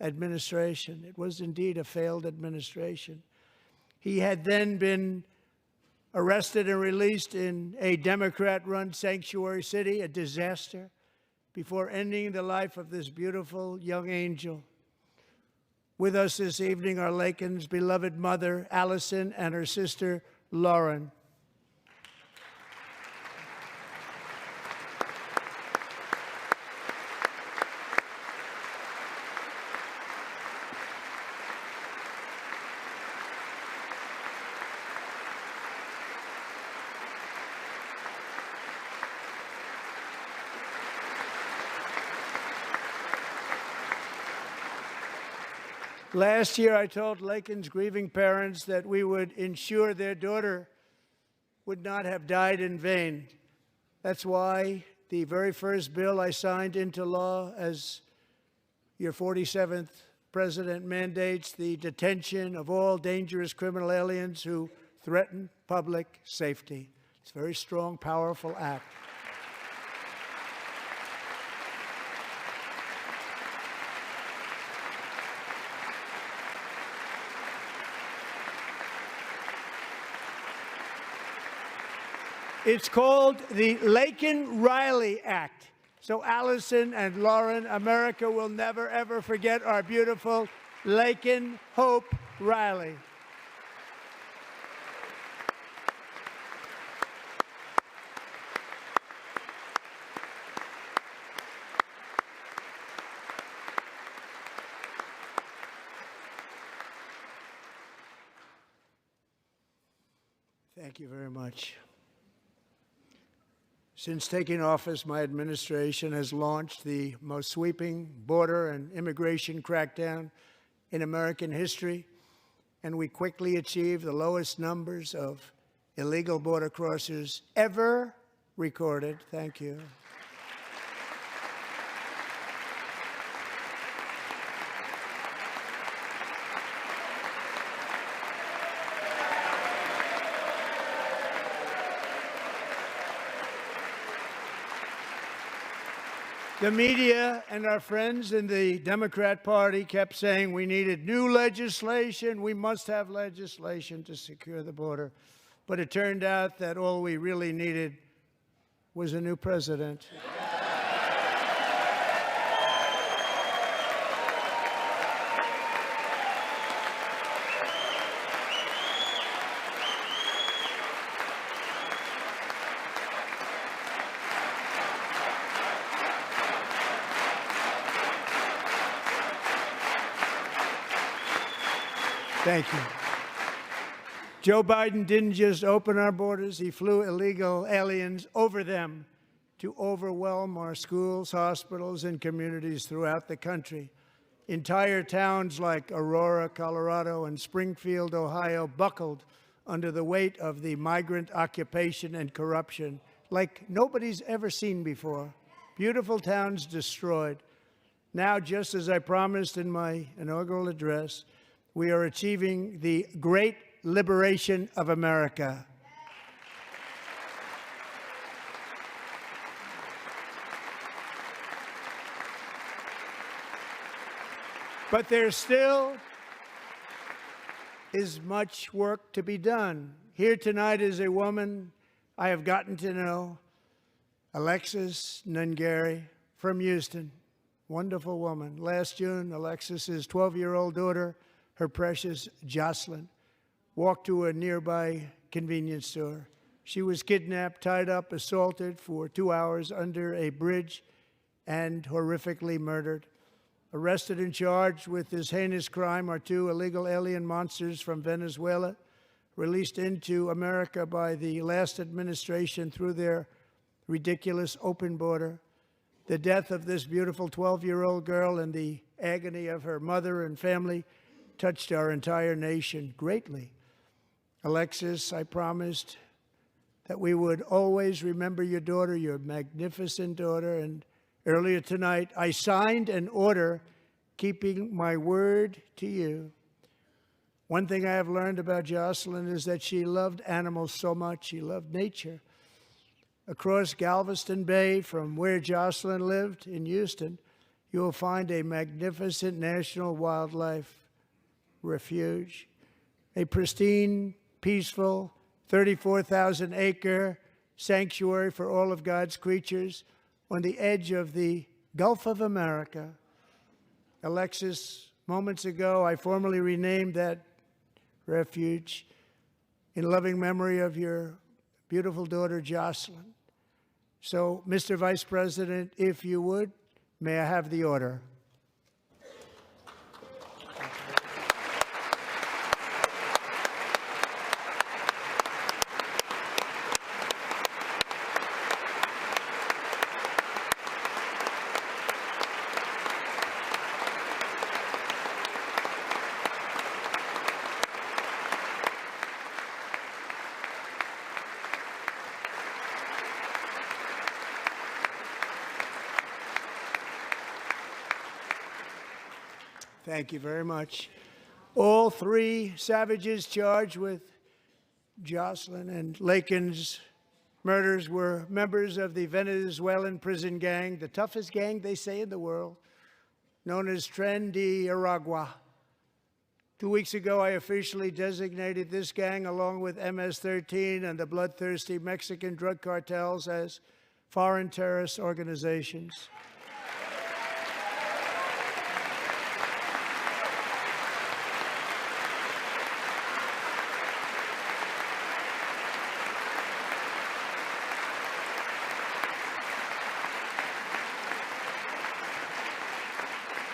administration. It was indeed a failed administration. He had then been arrested and released in a Democrat-run sanctuary city, a disaster, before ending the life of this beautiful young angel. With us this evening are Laken's beloved mother, Allison, and her sister, Lauren. Last year, I told Laken's grieving parents that we would ensure their daughter would not have died in vain. That's why the very first bill I signed into law as your 47th president mandates the detention of all dangerous criminal aliens who threaten public safety. It's a very strong, powerful act. It's called the Laken-Riley Act. So Allison and Lauren, America will never, ever forget our beautiful Laken Hope Riley. Thank you very much. Since taking office, my administration has launched the most sweeping border and immigration crackdown in American history, and we quickly achieved the lowest numbers of illegal border crossers ever recorded. Thank you. The media and our friends in the Democrat Party kept saying we needed new legislation. We must have legislation to secure the border. But it turned out that all we really needed was a new president. Thank you. Joe Biden didn't just open our borders, he flew illegal aliens over them to overwhelm our schools, hospitals, and communities throughout the country. Entire towns like Aurora, Colorado, and Springfield, Ohio, buckled under the weight of the migrant occupation and corruption like nobody's ever seen before. Beautiful towns destroyed. Now, just as I promised in my inaugural address, we are achieving the great liberation of America. But there still is much work to be done. Here tonight is a woman I have gotten to know Alexis Nungary from Houston. Wonderful woman. Last June, Alexis's 12-year-old daughter, her precious Jocelyn, walked to a nearby convenience store. She was kidnapped, tied up, assaulted for 2 hours under a bridge, and horrifically murdered. Arrested and charged with this heinous crime are 2 illegal alien monsters from Venezuela, released into America by the last administration through their ridiculous open border. The death of this beautiful 12-year-old girl and the agony of her mother and family touched our entire nation greatly. Alexis, I promised that we would always remember your daughter, your magnificent daughter, and earlier tonight I signed an order keeping my word to you. One thing I have learned about Jocelyn is that she loved animals so much. She loved nature. Across Galveston Bay, from where Jocelyn lived in Houston, you will find a magnificent national wildlife refuge, a pristine, peaceful, 34,000-acre sanctuary for all of God's creatures on the edge of the Gulf of America. Alexis, moments ago, I formally renamed that refuge in loving memory of your beautiful daughter, Jocelyn. So, Mr. Vice President, if you would, may I have the order? Thank you very much. All 3 savages charged with Jocelyn and Lakin's murders were members of the Venezuelan prison gang, the toughest gang, they say, in the world, known as Tren de Aragua. 2 weeks ago, I officially designated this gang, along with MS-13 and the bloodthirsty Mexican drug cartels, as foreign terrorist organizations.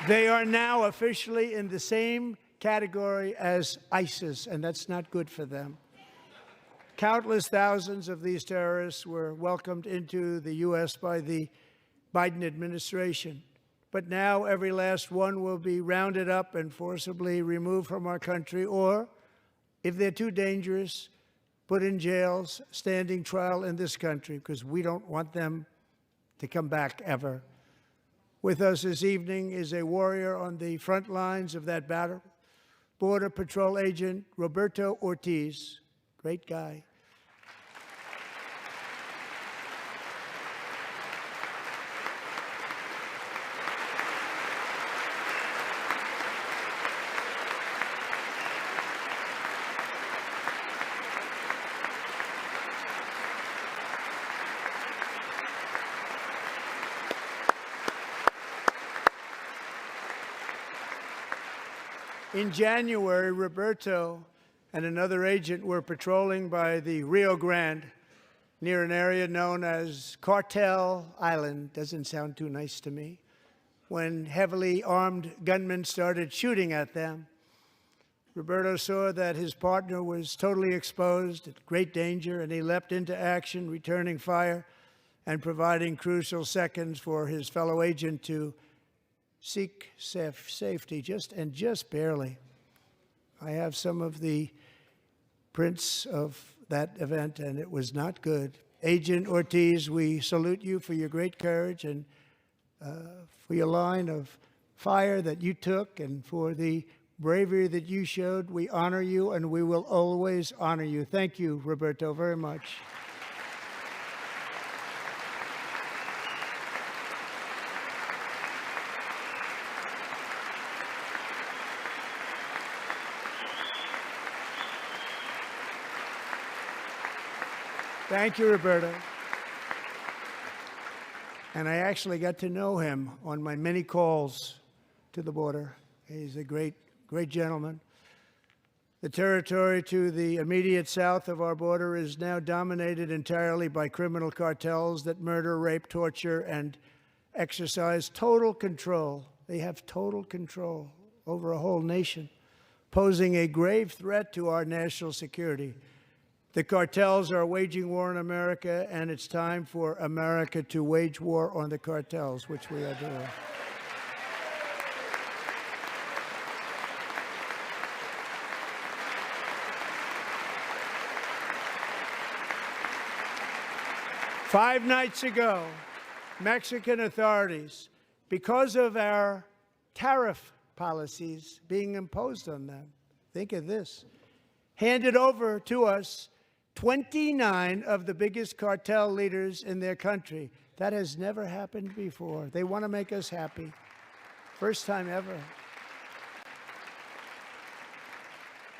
They are now officially in the same category as ISIS, and that's not good for them. Countless thousands of these terrorists were welcomed into the U.S. by the Biden administration. But now every last one will be rounded up and forcibly removed from our country, or, if they're too dangerous, put in jails, standing trial in this country, because we don't want them to come back ever. With us this evening is a warrior on the front lines of that battle, Border Patrol Agent Roberto Ortiz. Great guy. In January, Roberto and another agent were patrolling by the Rio Grande near an area known as Cartel Island. Doesn't sound too nice to me. When heavily armed gunmen started shooting at them, Roberto saw that his partner was totally exposed, at great danger, and he leapt into action, returning fire and providing crucial seconds for his fellow agent to seek safety, just barely. I have some of the prints of that event, and it was not good. Agent Ortiz, we salute you for your great courage and for your line of fire that you took and for the bravery that you showed. We honor you, and we will always honor you. Thank you, Roberto, very much. Thank you, Roberta. And I actually got to know him on my many calls to the border. He's a great, great gentleman. The territory to the immediate south of our border is now dominated entirely by criminal cartels that murder, rape, torture, and exercise total control. They have total control over a whole nation, posing a grave threat to our national security. The cartels are waging war on America, and it's time for America to wage war on the cartels, which we are doing. Five nights ago, Mexican authorities, because of our tariff policies being imposed on them, think of this, handed over to us 29 of the biggest cartel leaders in their country. That has never happened before. They want to make us happy. First time ever.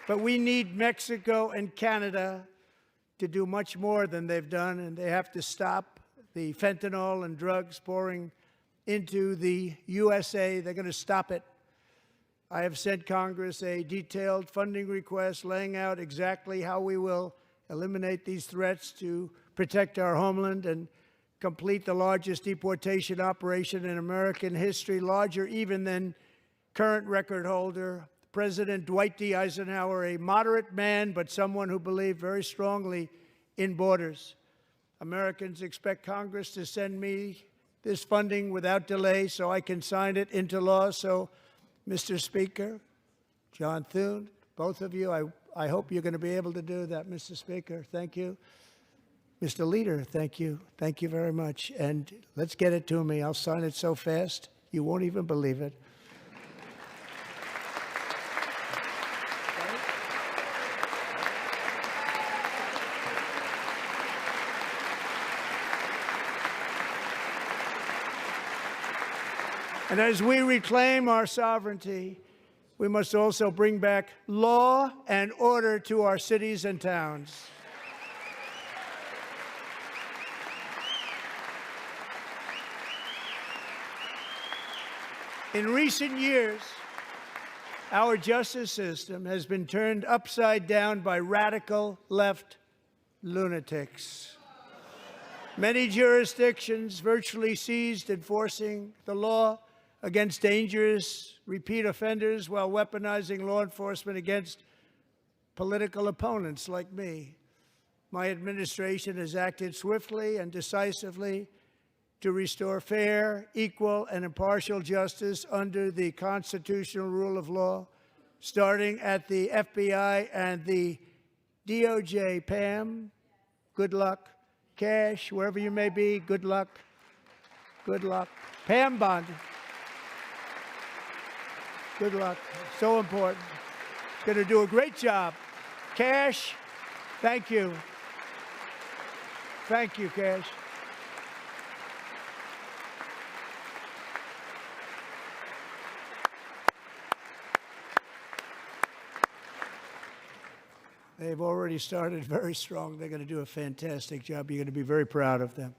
But we need Mexico and Canada to do much more than they've done, and they have to stop the fentanyl and drugs pouring into the USA. They're going to stop it. I have sent Congress a detailed funding request laying out exactly how we will eliminate these threats to protect our homeland and complete the largest deportation operation in American history, larger even than current record holder President Dwight D. Eisenhower, a moderate man, but someone who believed very strongly in borders. Americans expect Congress to send me this funding without delay so I can sign it into law. So, Mr. Speaker, John Thune, both of you, I hope you're going to be able to do that, Mr. Speaker. Thank you. Mr. Leader, thank you. Thank you very much. And let's get it to me. I'll sign it so fast, you won't even believe it. And as we reclaim our sovereignty, we must also bring back law and order to our cities and towns. In recent years, our justice system has been turned upside down by radical left lunatics. Many jurisdictions virtually ceased enforcing the law against dangerous repeat offenders while weaponizing law enforcement against political opponents like me. My administration has acted swiftly and decisively to restore fair, equal, and impartial justice under the constitutional rule of law, starting at the FBI and the DOJ. Pam, good luck. Cash, wherever you may be, good luck. Good luck. Pam Bond. Good luck. So important. Going to do a great job. Cash, thank you. Thank you, Cash. They've already started very strong. They're going to do a fantastic job. You're going to be very proud of them.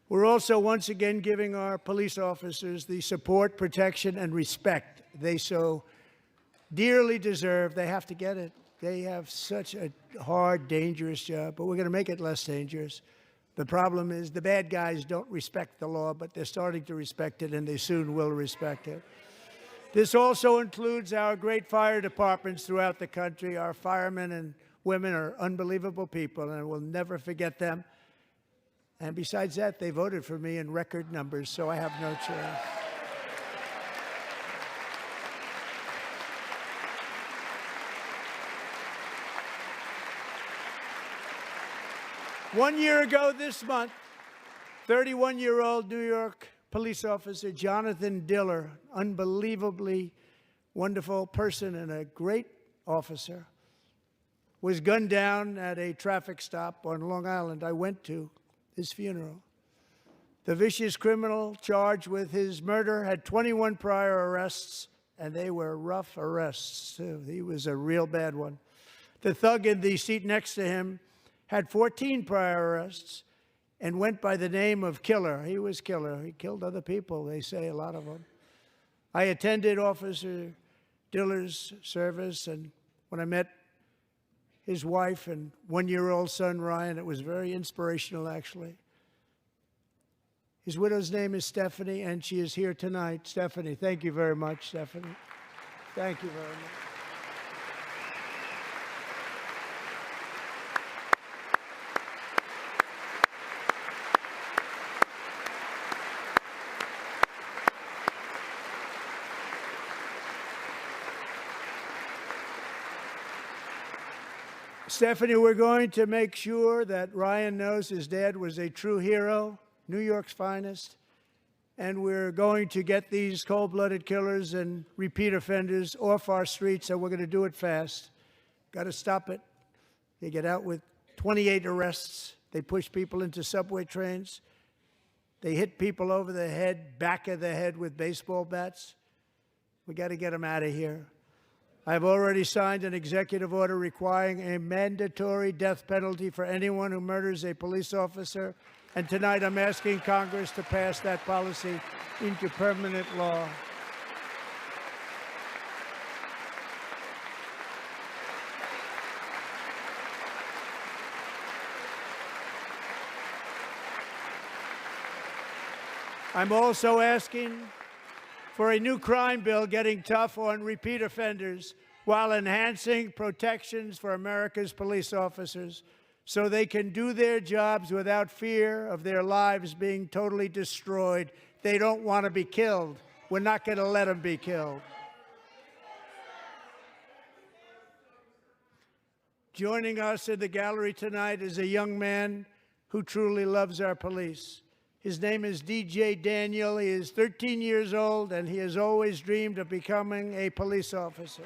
We're also once again giving our police officers the support, protection, and respect they so dearly deserve. They have to get it. They have such a hard, dangerous job, but we're going to make it less dangerous. The problem is the bad guys don't respect the law, but they're starting to respect it, and they soon will respect it. This also includes our great fire departments throughout the country. Our firemen and women are unbelievable people, and we'll never forget them. And besides that, they voted for me in record numbers, so I have no choice. One year ago this month, 31-year-old New York police officer Jonathan Diller, unbelievably wonderful person and a great officer, was gunned down at a traffic stop on Long Island. I went to his funeral. The vicious criminal charged with his murder had 21 prior arrests, and they were rough arrests, too. He was a real bad one. The thug in the seat next to him had 14 prior arrests, and went by the name of Killer. He was Killer. He killed other people, they say, a lot of them. I attended Officer Diller's service, and when I met his wife and one-year-old son, Ryan, it was very inspirational, actually. His widow's name is Stephanie, and she is here tonight. Stephanie, thank you very much, Stephanie. Thank you very much. Stephanie, we're going to make sure that Ryan knows his dad was a true hero, New York's finest, and we're going to get these cold-blooded killers and repeat offenders off our streets, and we're going to do it fast. Got to stop it. They get out with 28 arrests. They push people into subway trains. They hit people over the head, back of the head with baseball bats. We got to get them out of here. I've already signed an executive order requiring a mandatory death penalty for anyone who murders a police officer. And tonight I'm asking Congress to pass that policy into permanent law. I'm also asking for a new crime bill getting tough on repeat offenders while enhancing protections for America's police officers so they can do their jobs without fear of their lives being totally destroyed. They don't want to be killed. We're not going to let them be killed. Joining us in the gallery tonight is a young man who truly loves our police. His name is DJ Daniel. He is 13 years old, and he has always dreamed of becoming a police officer.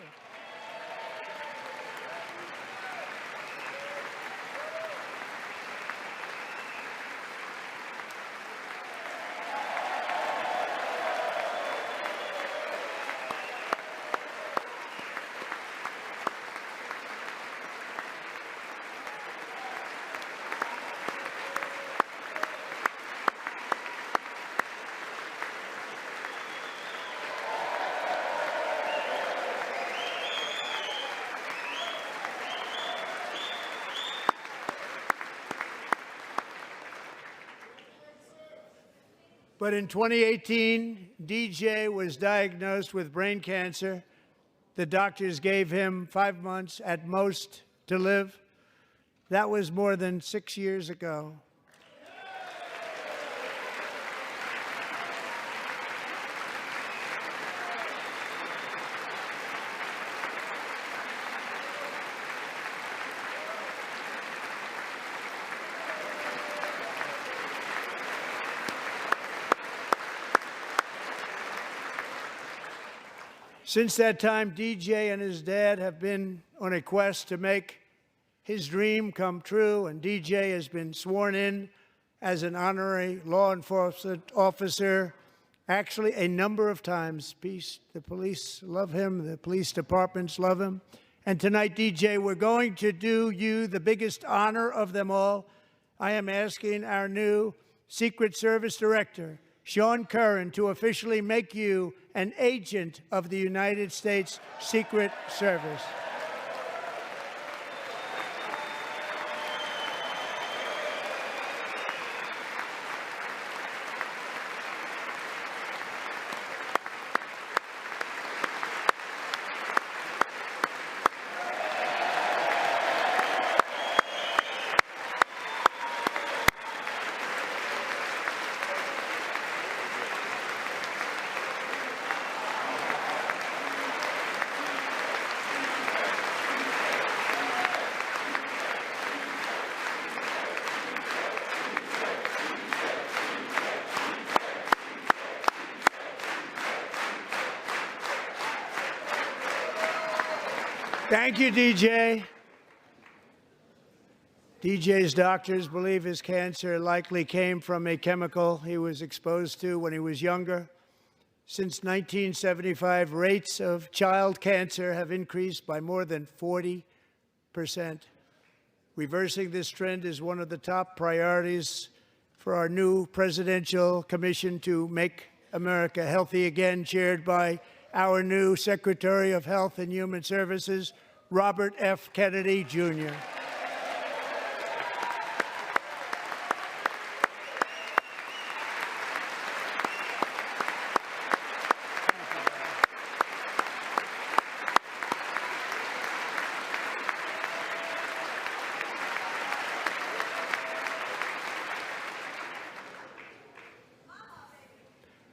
But in 2018, DJ was diagnosed with brain cancer. The doctors gave him 5 months at most to live. That was more than 6 years ago. Since that time, DJ and his dad have been on a quest to make his dream come true, and DJ has been sworn in as an honorary law enforcement officer, actually a number of times. The police love him, the police departments love him. And tonight, DJ, we're going to do you the biggest honor of them all. I am asking our new Secret Service Director, Sean Curran, to officially make you an agent of the United States Secret Service. Thank you, DJ. DJ's doctors believe his cancer likely came from a chemical he was exposed to when he was younger. Since 1975, rates of child cancer have increased by more than 40%. Reversing this trend is one of the top priorities for our new presidential commission to make America healthy again, chaired by our new Secretary of Health and Human Services, Robert F. Kennedy, Jr.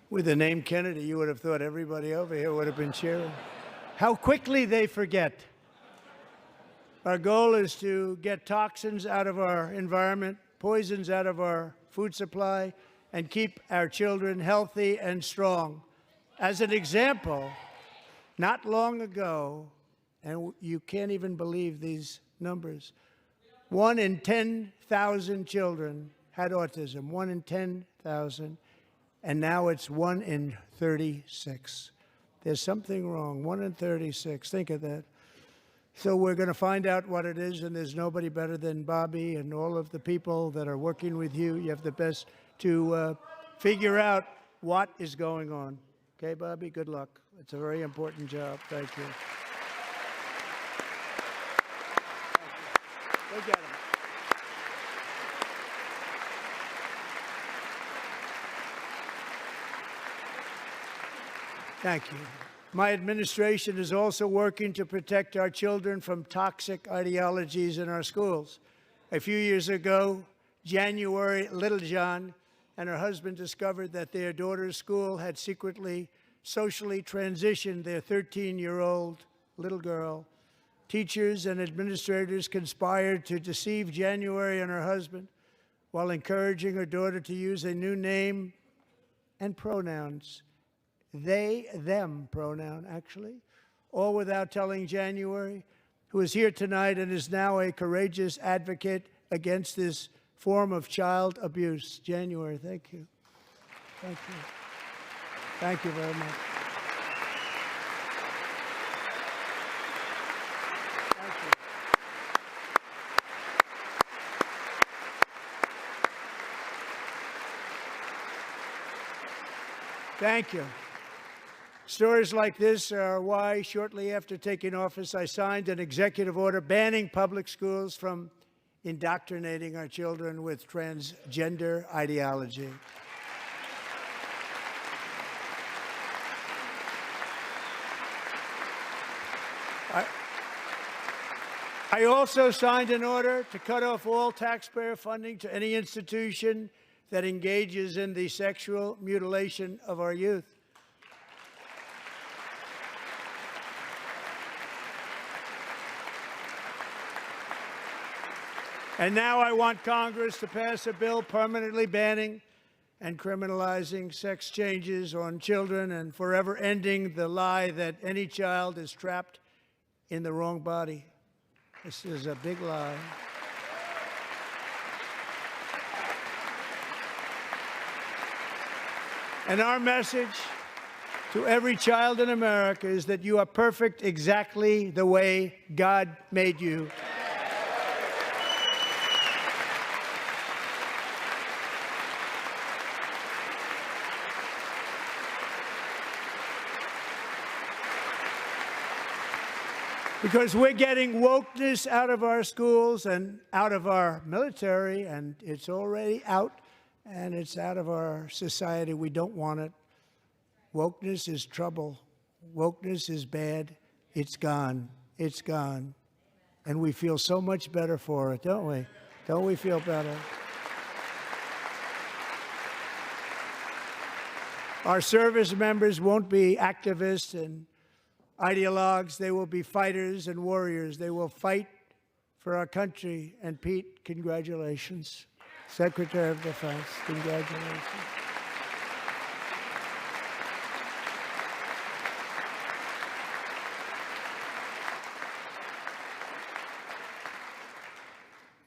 With the name Kennedy, you would have thought everybody over here would have been cheering. How quickly they forget. Our goal is to get toxins out of our environment, poisons out of our food supply, and keep our children healthy and strong. As an example, not long ago, and you can't even believe these numbers, 1 in 10,000 children had autism, 1 in 10,000. And now it's 1 in 36. There's something wrong. 1 in 36. Think of that. So we're going to find out what it is, and there's nobody better than Bobby and all of the people that are working with you. You have the best to figure out what is going on. Okay, Bobby? Good luck. It's a very important job. Thank you. Go get him. Thank you. My administration is also working to protect our children from toxic ideologies in our schools. A few years ago, January Littlejohn and her husband discovered that their daughter's school had secretly socially transitioned their 13-year-old little girl. Teachers and administrators conspired to deceive January and her husband while encouraging her daughter to use a new name and pronouns. They, them pronoun, actually, all without telling January, who is here tonight and is now a courageous advocate against this form of child abuse. January, thank you. Thank you. Thank you very much. Thank you. Thank you. Stories like this are why, shortly after taking office, I signed an executive order banning public schools from indoctrinating our children with transgender ideology. I also signed an order to cut off all taxpayer funding to any institution that engages in the sexual mutilation of our youth. And now I want Congress to pass a bill permanently banning and criminalizing sex changes on children and forever ending the lie that any child is trapped in the wrong body. This is a big lie. And our message to every child in America is that you are perfect exactly the way God made you. Because we're getting wokeness out of our schools and out of our military, and it's already out, and it's out of our society. We don't want it. Wokeness is trouble. Wokeness is bad. It's gone. It's gone. And we feel so much better for it, don't we? Don't we feel better? Our service members won't be activists and ideologues. They will be fighters and warriors. They will fight for our country. And Pete, congratulations. Secretary of Defense, congratulations.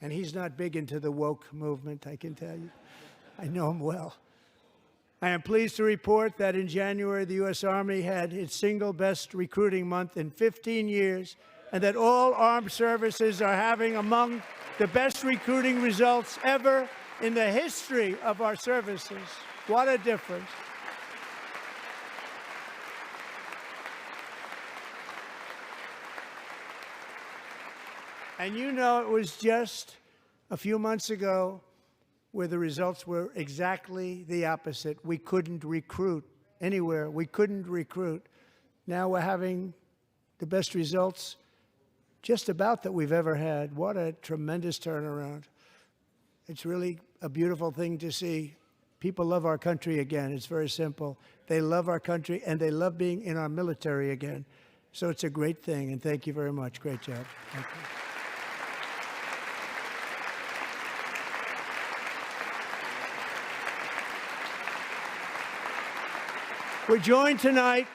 And he's not big into the woke movement, I can tell you. I know him well. I am pleased to report that in January, the U.S. Army had its single best recruiting month in 15 years, and that all armed services are having among the best recruiting results ever in the history of our services. What a difference. And you know, it was just a few months ago where the results were exactly the opposite. We couldn't recruit anywhere. We couldn't recruit. Now we're having the best results just about that we've ever had. What a tremendous turnaround. It's really a beautiful thing to see. People love our country again. It's very simple. They love our country, and they love being in our military again. So it's a great thing, and thank you very much. Great job. Thank you. We're joined tonight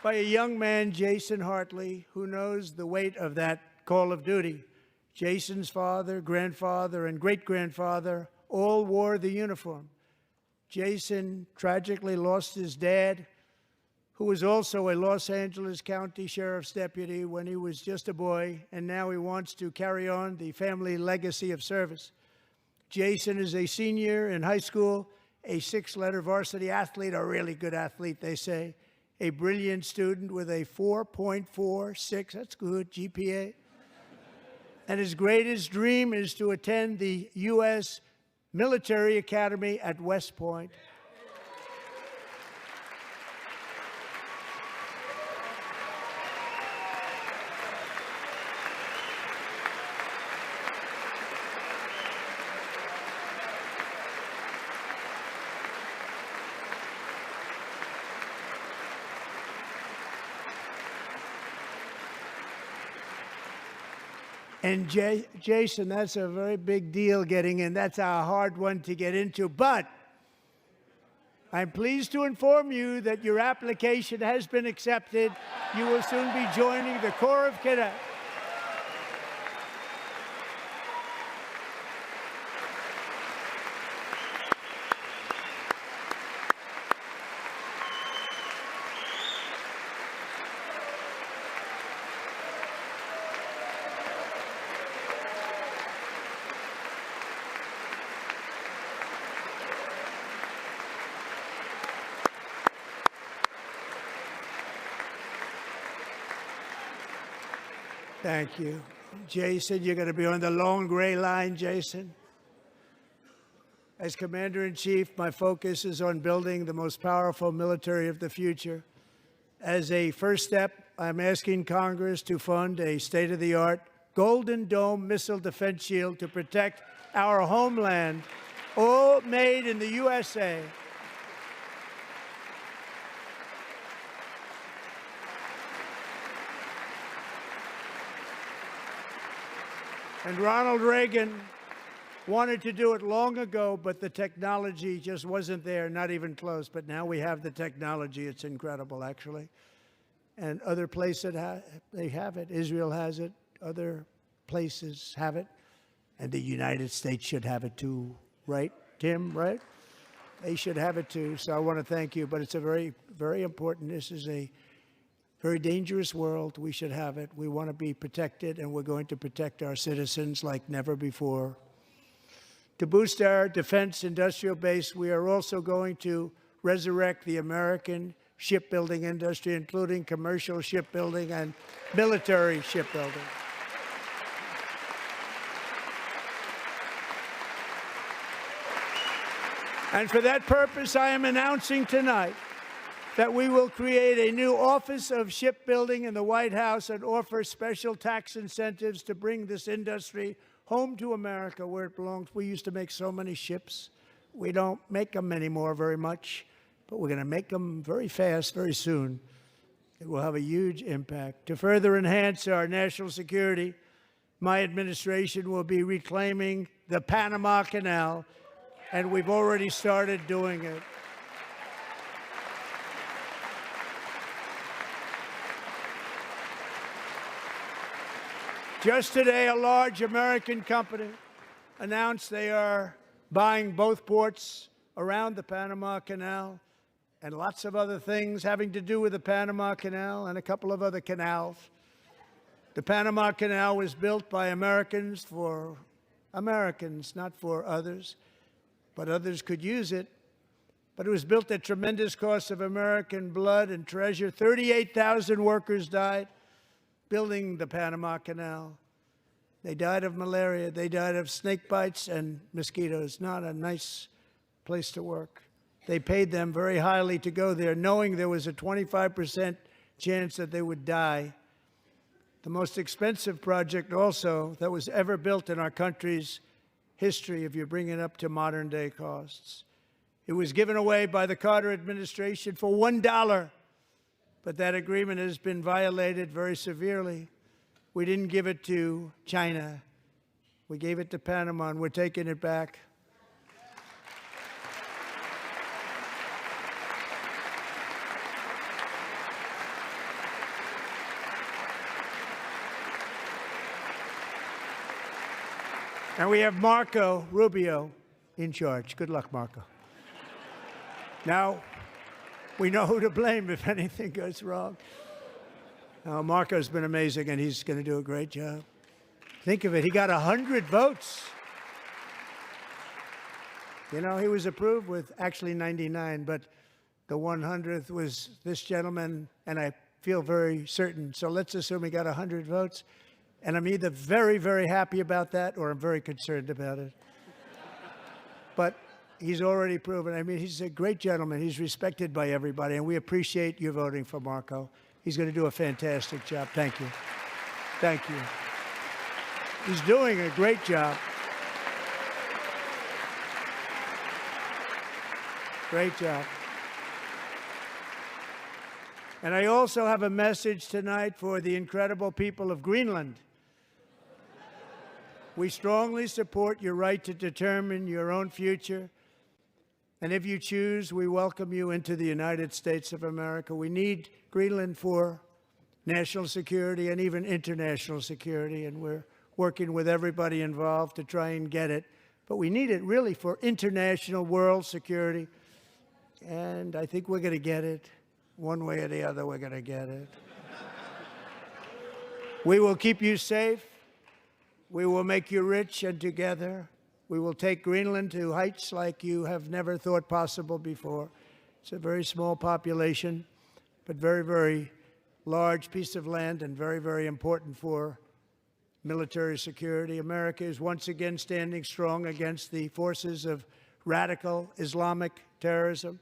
by a young man, Jason Hartley, who knows the weight of that call of duty. Jason's father, grandfather, and great-grandfather all wore the uniform. Jason tragically lost his dad, who was also a Los Angeles County Sheriff's deputy when he was just a boy, and now he wants to carry on the family legacy of service. Jason is a senior in high school, a six-letter varsity athlete, a really good athlete, they say, a brilliant student with a 4.46, that's good, GPA. And his greatest dream is to attend the U.S. Military Academy at West Point. And Jason, that's a very big deal getting in. That's a hard one to get into. But I'm pleased to inform you that your application has been accepted. You will soon be joining the Corps of Cadets. Thank you. Jason, you're going to be on the long gray line, Jason. As Commander-in-Chief, my focus is on building the most powerful military of the future. As a first step, I'm asking Congress to fund a state-of-the-art Golden Dome missile defense shield to protect our homeland, all made in the USA. And Ronald Reagan wanted to do it long ago, but the technology just wasn't there, not even close. But now we have the technology. It's incredible, actually. And other places, they have it. Israel has it. Other places have it. And the United States should have it too, right, Tim, right? They should have it too. So I want to thank you. But it's a very, very important. This is a very dangerous world. We should have it. We want to be protected, and we're going to protect our citizens like never before. To boost our defense industrial base, we are also going to resurrect the American shipbuilding industry, including commercial shipbuilding and military shipbuilding. And for that purpose, I am announcing tonight that we will create a new Office of Shipbuilding in the White House and offer special tax incentives to bring this industry home to America where it belongs. We used to make so many ships. We don't make them anymore very much, but we're going to make them very fast, very soon. It will have a huge impact. To further enhance our national security, my administration will be reclaiming the Panama Canal, and we've already started doing it. Just today, a large American company announced they are buying both ports around the Panama Canal and lots of other things having to do with the Panama Canal and a couple of other canals. The Panama Canal was built by Americans for Americans, not for others, but others could use it. But it was built at tremendous cost of American blood and treasure. 38,000 workers died building the Panama Canal. They died of malaria. They died of snake bites and mosquitoes. Not a nice place to work. They paid them very highly to go there, knowing there was a 25% chance that they would die. The most expensive project also that was ever built in our country's history, if you bring it up to modern day costs. It was given away by the Carter administration for $1, but that agreement has been violated very severely. We didn't give it to China. We gave it to Panama, and we're taking it back. And we have Marco Rubio in charge. Good luck, Marco. Now, we know who to blame if anything goes wrong. Marco's been amazing, and he's going to do a great job. Think of it. He got 100 votes. You know, he was approved with actually 99, but the 100th was this gentleman, and I feel very certain. So let's assume he got 100 votes. And I'm either very, very happy about that, or I'm very concerned about it. But he's already proven. I mean, he's a great gentleman. He's respected by everybody, and we appreciate you voting for Marco. He's going to do a fantastic job. Thank you. Thank you. He's doing a great job. Great job. And I also have a message tonight for the incredible people of Greenland. We strongly support your right to determine your own future. And if you choose, we welcome you into the United States of America. We need Greenland for national security and even international security, and we're working with everybody involved to try and get it. But we need it really for international world security, and I think we're going to get it. One way or the other, we're going to get it. We will keep you safe. We will make you rich, and together we will take Greenland to heights like you have never thought possible before. It's a very small population, but very, very large piece of land and very, very important for military security. America is once again standing strong against the forces of radical Islamic terrorism.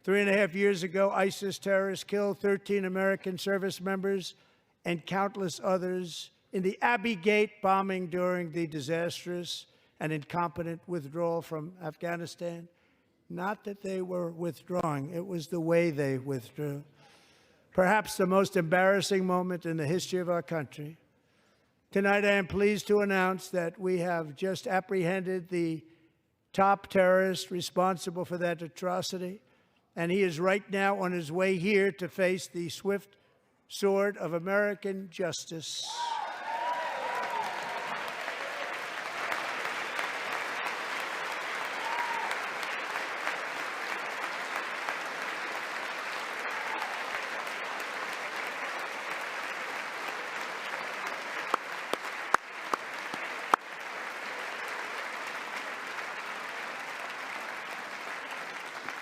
3.5 years ago, ISIS terrorists killed 13 American service members and countless others in the Abbey Gate bombing during the disastrous and incompetent withdrawal from Afghanistan. Not that they were withdrawing, it was the way they withdrew. Perhaps the most embarrassing moment in the history of our country. Tonight, I am pleased to announce that we have just apprehended the top terrorist responsible for that atrocity, and he is right now on his way here to face the swift sword of American justice.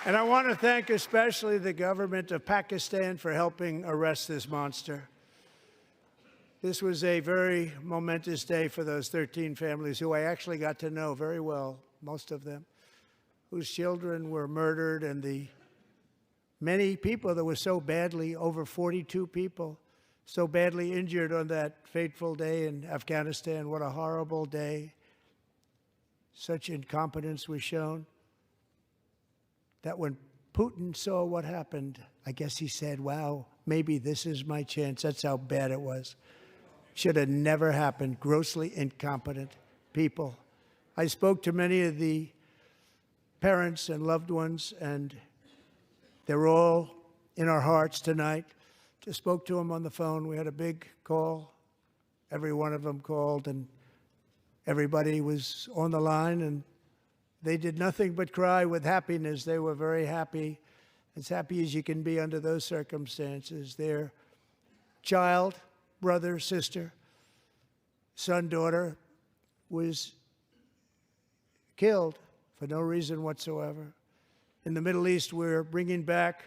And I want to thank especially the government of Pakistan for helping arrest this monster. This was a very momentous day for those 13 families who I actually got to know very well, most of them, whose children were murdered, and the many people that were so badly, over 42 people, so badly injured on that fateful day in Afghanistan. What a horrible day. Such incompetence was shown that when Putin saw what happened, I guess he said, wow, maybe this is my chance. That's how bad it was. Should have never happened. Grossly incompetent people. I spoke to many of the parents and loved ones, and they're all in our hearts tonight. Just spoke to them on the phone. We had a big call. Every one of them called, and everybody was on the line, and they did nothing but cry with happiness. They were very happy, as you can be under those circumstances. Their child, brother, sister, son, daughter was killed for no reason whatsoever. In the Middle East, we're bringing back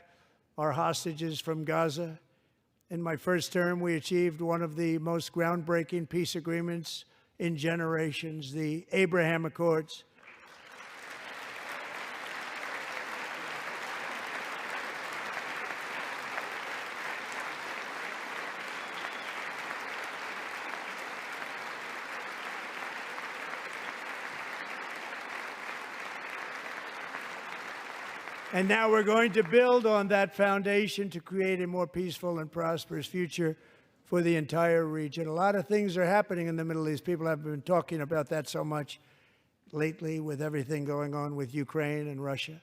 our hostages from Gaza. In my first term, we achieved one of the most groundbreaking peace agreements in generations, the Abraham Accords. And now we're going to build on that foundation to create a more peaceful and prosperous future for the entire region. A lot of things are happening in the Middle East. People have been talking about that so much lately with everything going on with Ukraine and Russia.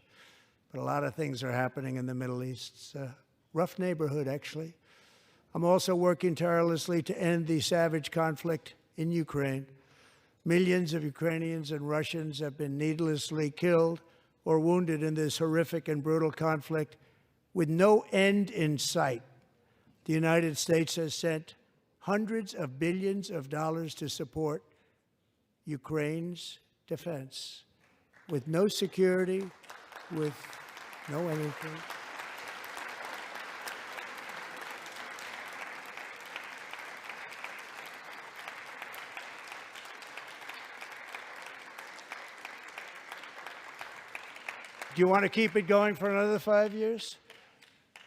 But a lot of things are happening in the Middle East. It's a rough neighborhood, actually. I'm also working tirelessly to end the savage conflict in Ukraine. Millions of Ukrainians and Russians have been needlessly killed or wounded in this horrific and brutal conflict with no end in sight. The United States has sent hundreds of billions of dollars to support Ukraine's defense with no security, with no anything. Do you want to keep it going for another 5 years?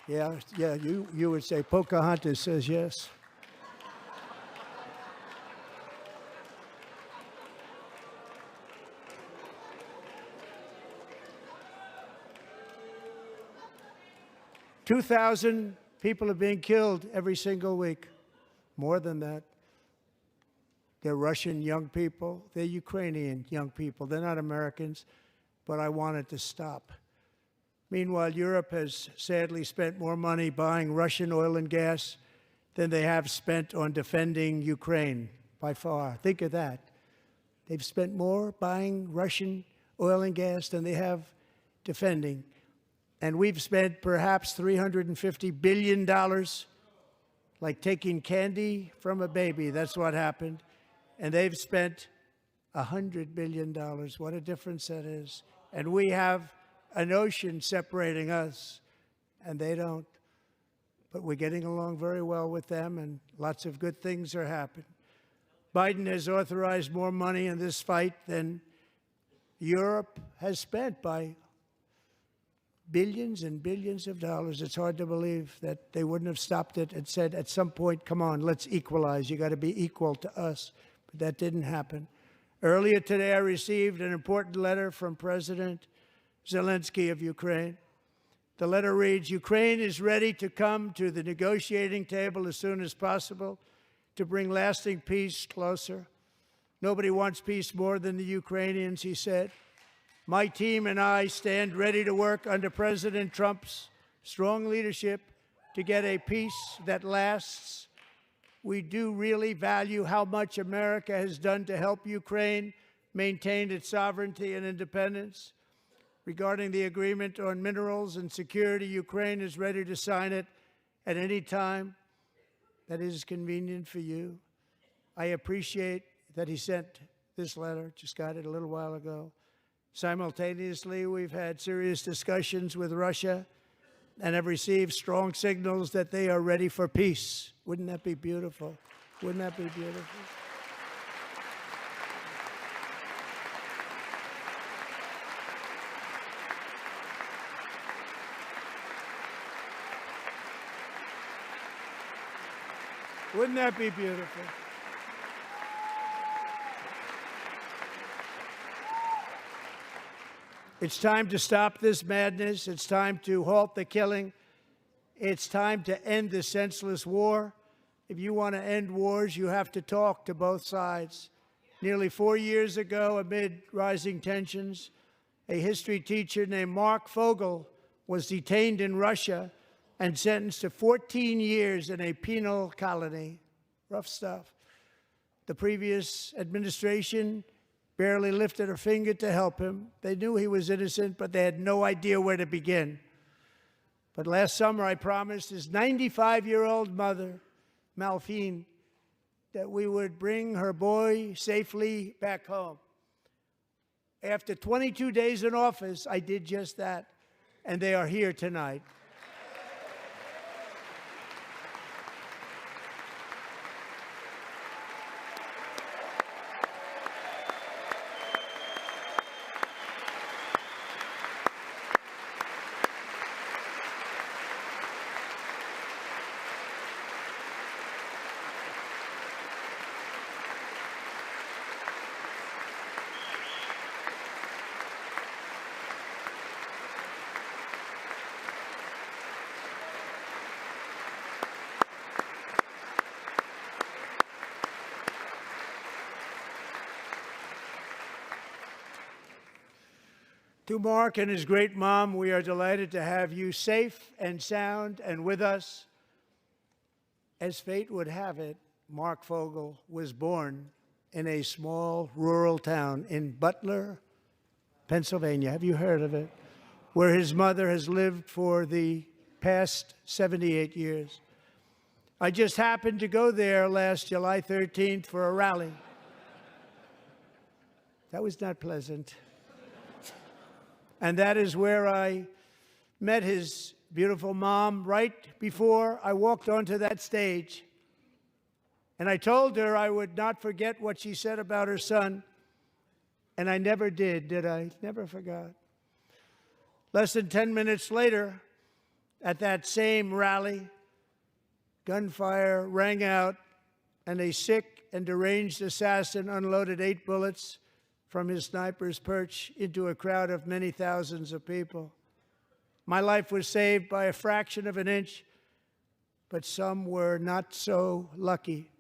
Yeah, you would say Pocahontas says yes. $2,000 people are being killed every single week. More than that. They're Russian young people. They're Ukrainian young people. They're not Americans. But I want it to stop. Meanwhile, Europe has sadly spent more money buying Russian oil and gas than they have spent on defending Ukraine, by far. Think of that. They've spent more buying Russian oil and gas than they have defending. And we've spent perhaps $350 billion, like taking candy from a baby. That's what happened. And they've spent $100 billion. What a difference that is. And we have an ocean separating us, and they don't. But we're getting along very well with them, and lots of good things are happening. Biden has authorized more money in this fight than Europe has spent by billions and billions of dollars. It's hard to believe that they wouldn't have stopped it and said, at some point, come on, let's equalize. You got to be equal to us. But that didn't happen. Earlier today, I received an important letter from President Zelensky of Ukraine. The letter reads, Ukraine is ready to come to the negotiating table as soon as possible to bring lasting peace closer. Nobody wants peace more than the Ukrainians, he said. My team and I stand ready to work under President Trump's strong leadership to get a peace that lasts. We do really value how much America has done to help Ukraine maintain its sovereignty and independence. Regarding the agreement on minerals and security, Ukraine is ready to sign it at any time that is convenient for you. I appreciate that he sent this letter, just got it a little while ago. Simultaneously, we've had serious discussions with Russia and have received strong signals that they are ready for peace. Wouldn't that be beautiful? Wouldn't that be beautiful? Wouldn't that be beautiful? It's time to stop this madness. It's time to halt the killing. It's time to end this senseless war. If you want to end wars, you have to talk to both sides. Nearly 4 years ago, amid rising tensions, a history teacher named Mark Fogel was detained in Russia and sentenced to 14 years in a penal colony. Rough stuff. The previous administration barely lifted a finger to help him. They knew he was innocent, but they had no idea where to begin. But last summer, I promised his 95-year-old mother, Malphine, that we would bring her boy safely back home. After 22 days in office, I did just that, and they are here tonight. To Mark and his great mom, we are delighted to have you safe and sound and with us. As fate would have it, Mark Fogel was born in a small rural town in Butler, Pennsylvania. Have you heard of it? Where his mother has lived for the past 78 years. I just happened to go there last July 13th for a rally. That was not pleasant. And that is where I met his beautiful mom right before I walked onto that stage. And I told her I would not forget what she said about her son. And I never did I? Never forgot. Less than 10 minutes later, at that same rally, gunfire rang out, and a sick and deranged assassin unloaded 8 bullets from his sniper's perch into a crowd of many thousands of people. My life was saved by a fraction of an inch, but some were not so lucky.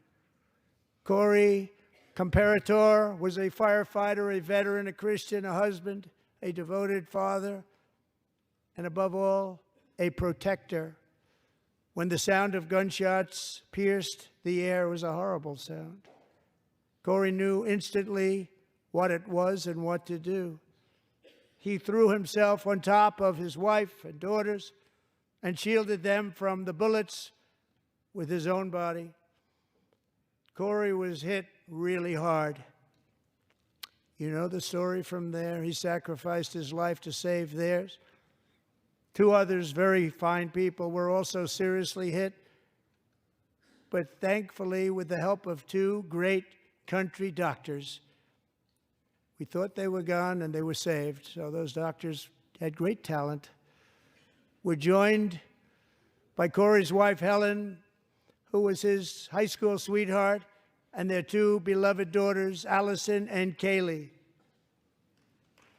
Corey Comparator was a firefighter, a veteran, a Christian, a husband, a devoted father, and above all, a protector. When the sound of gunshots pierced the air, it was a horrible sound. Corey knew instantly what it was and what to do. He threw himself on top of his wife and daughters and shielded them from the bullets with his own body. Corey was hit really hard. You know the story from there. He sacrificed his life to save theirs. 2 others, very fine people, were also seriously hit. But thankfully, with the help of 2 great country doctors, we thought they were gone, and they were saved. So those doctors had great talent. We're joined by Corey's wife, Helen, who was his high school sweetheart, and their 2 beloved daughters, Allison and Kaylee.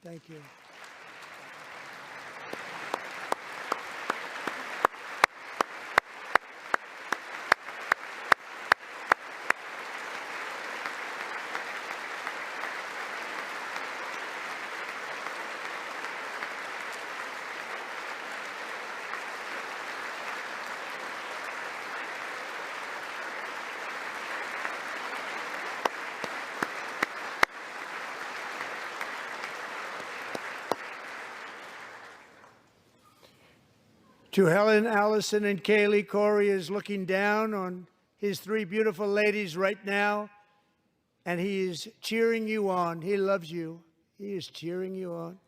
Thank you. To Helen, Allison, and Kaylee, Corey is looking down on his 3 beautiful ladies right now, and he is cheering you on. He loves you. He is cheering you on.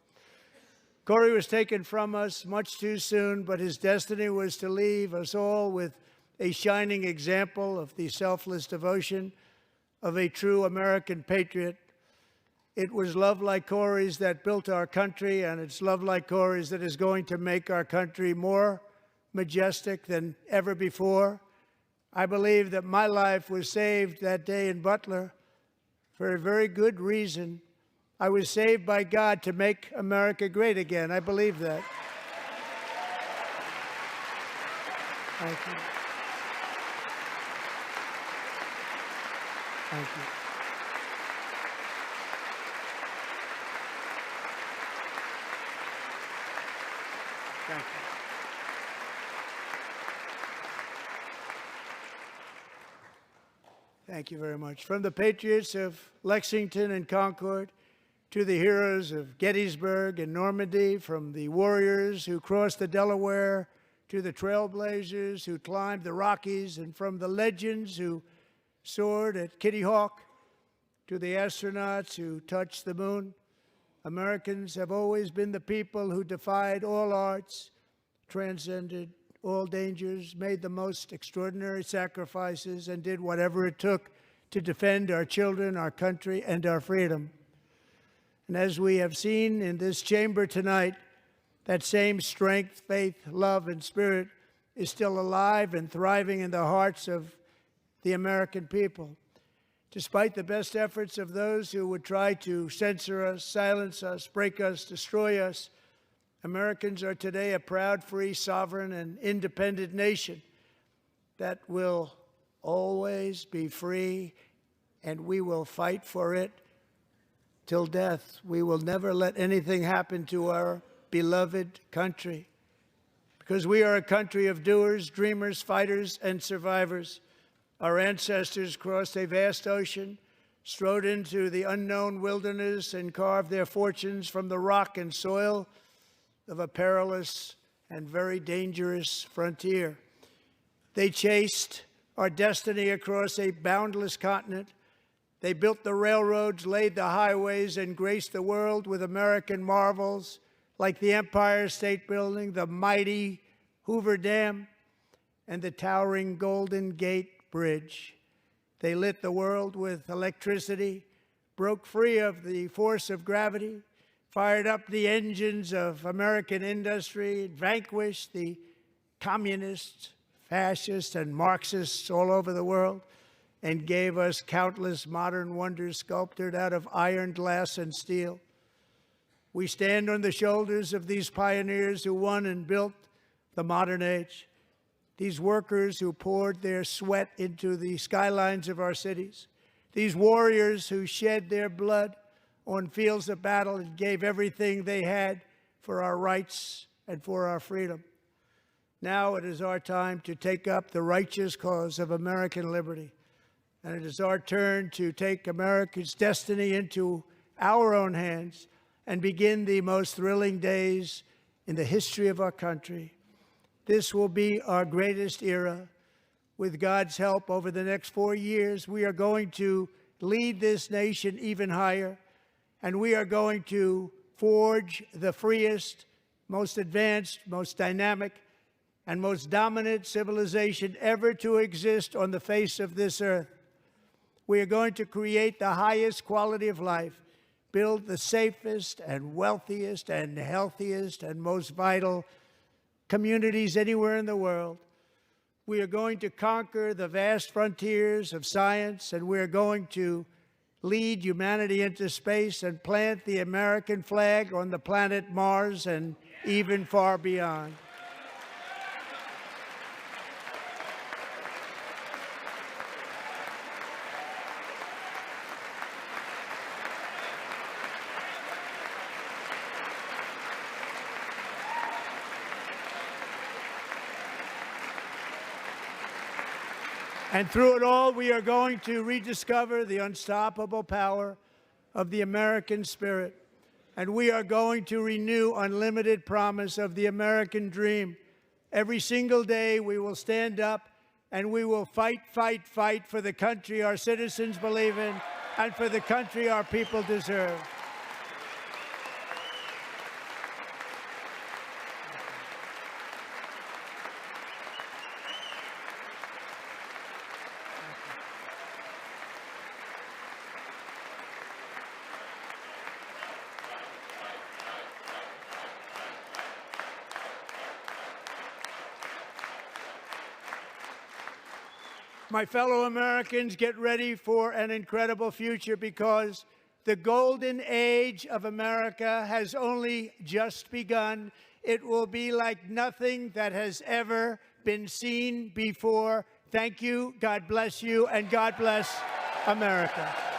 Corey was taken from us much too soon, but his destiny was to leave us all with a shining example of the selfless devotion of a true American patriot. It was love like Corey's that built our country, and it's love like Corey's that is going to make our country more majestic than ever before. I believe that my life was saved that day in Butler for a very good reason. I was saved by God to make America great again. I believe that. Thank you. Thank you. Thank you. Thank you very much. From the patriots of Lexington and Concord to the heroes of Gettysburg and Normandy, from the warriors who crossed the Delaware to the trailblazers who climbed the Rockies, and from the legends who sword at Kitty Hawk to the astronauts who touched the moon. Americans have always been the people who defied all odds, transcended all dangers, made the most extraordinary sacrifices, and did whatever it took to defend our children, our country, and our freedom. And as we have seen in this chamber tonight, that same strength, faith, love, and spirit is still alive and thriving in the hearts of the American people. Despite the best efforts of those who would try to censor us, silence us, break us, destroy us, Americans are today a proud, free, sovereign, and independent nation that will always be free, and we will fight for it till death. We will never let anything happen to our beloved country, because we are a country of doers, dreamers, fighters, and survivors. Our ancestors crossed a vast ocean, strode into the unknown wilderness, and carved their fortunes from the rock and soil of a perilous and very dangerous frontier. They chased our destiny across a boundless continent. They built the railroads, laid the highways, and graced the world with American marvels like the Empire State Building, the mighty Hoover Dam, and the towering Golden Gate Bridge. They lit the world with electricity, broke free of the force of gravity, fired up the engines of American industry, vanquished the communists, fascists, and Marxists all over the world, and gave us countless modern wonders sculptured out of iron, glass, and steel. We stand on the shoulders of these pioneers who won and built the modern age, these workers who poured their sweat into the skylines of our cities, these warriors who shed their blood on fields of battle and gave everything they had for our rights and for our freedom. Now it is our time to take up the righteous cause of American liberty. And it is our turn to take America's destiny into our own hands and begin the most thrilling days in the history of our country. This will be our greatest era. With God's help, over the next 4 years, we are going to lead this nation even higher, and we are going to forge the freest, most advanced, most dynamic, and most dominant civilization ever to exist on the face of this earth. We are going to create the highest quality of life, build the safest and wealthiest and healthiest and most vital communities anywhere in the world. We are going to conquer the vast frontiers of science, and we are going to lead humanity into space and plant the American flag on the planet Mars and even far beyond. And through it all, we are going to rediscover the unstoppable power of the American spirit. And we are going to renew unlimited promise of the American dream. Every single day, we will stand up and we will fight, fight, fight for the country our citizens believe in and for the country our people deserve. My fellow Americans, get ready for an incredible future, because the golden age of America has only just begun. It will be like nothing that has ever been seen before. Thank you, God bless you, and God bless America.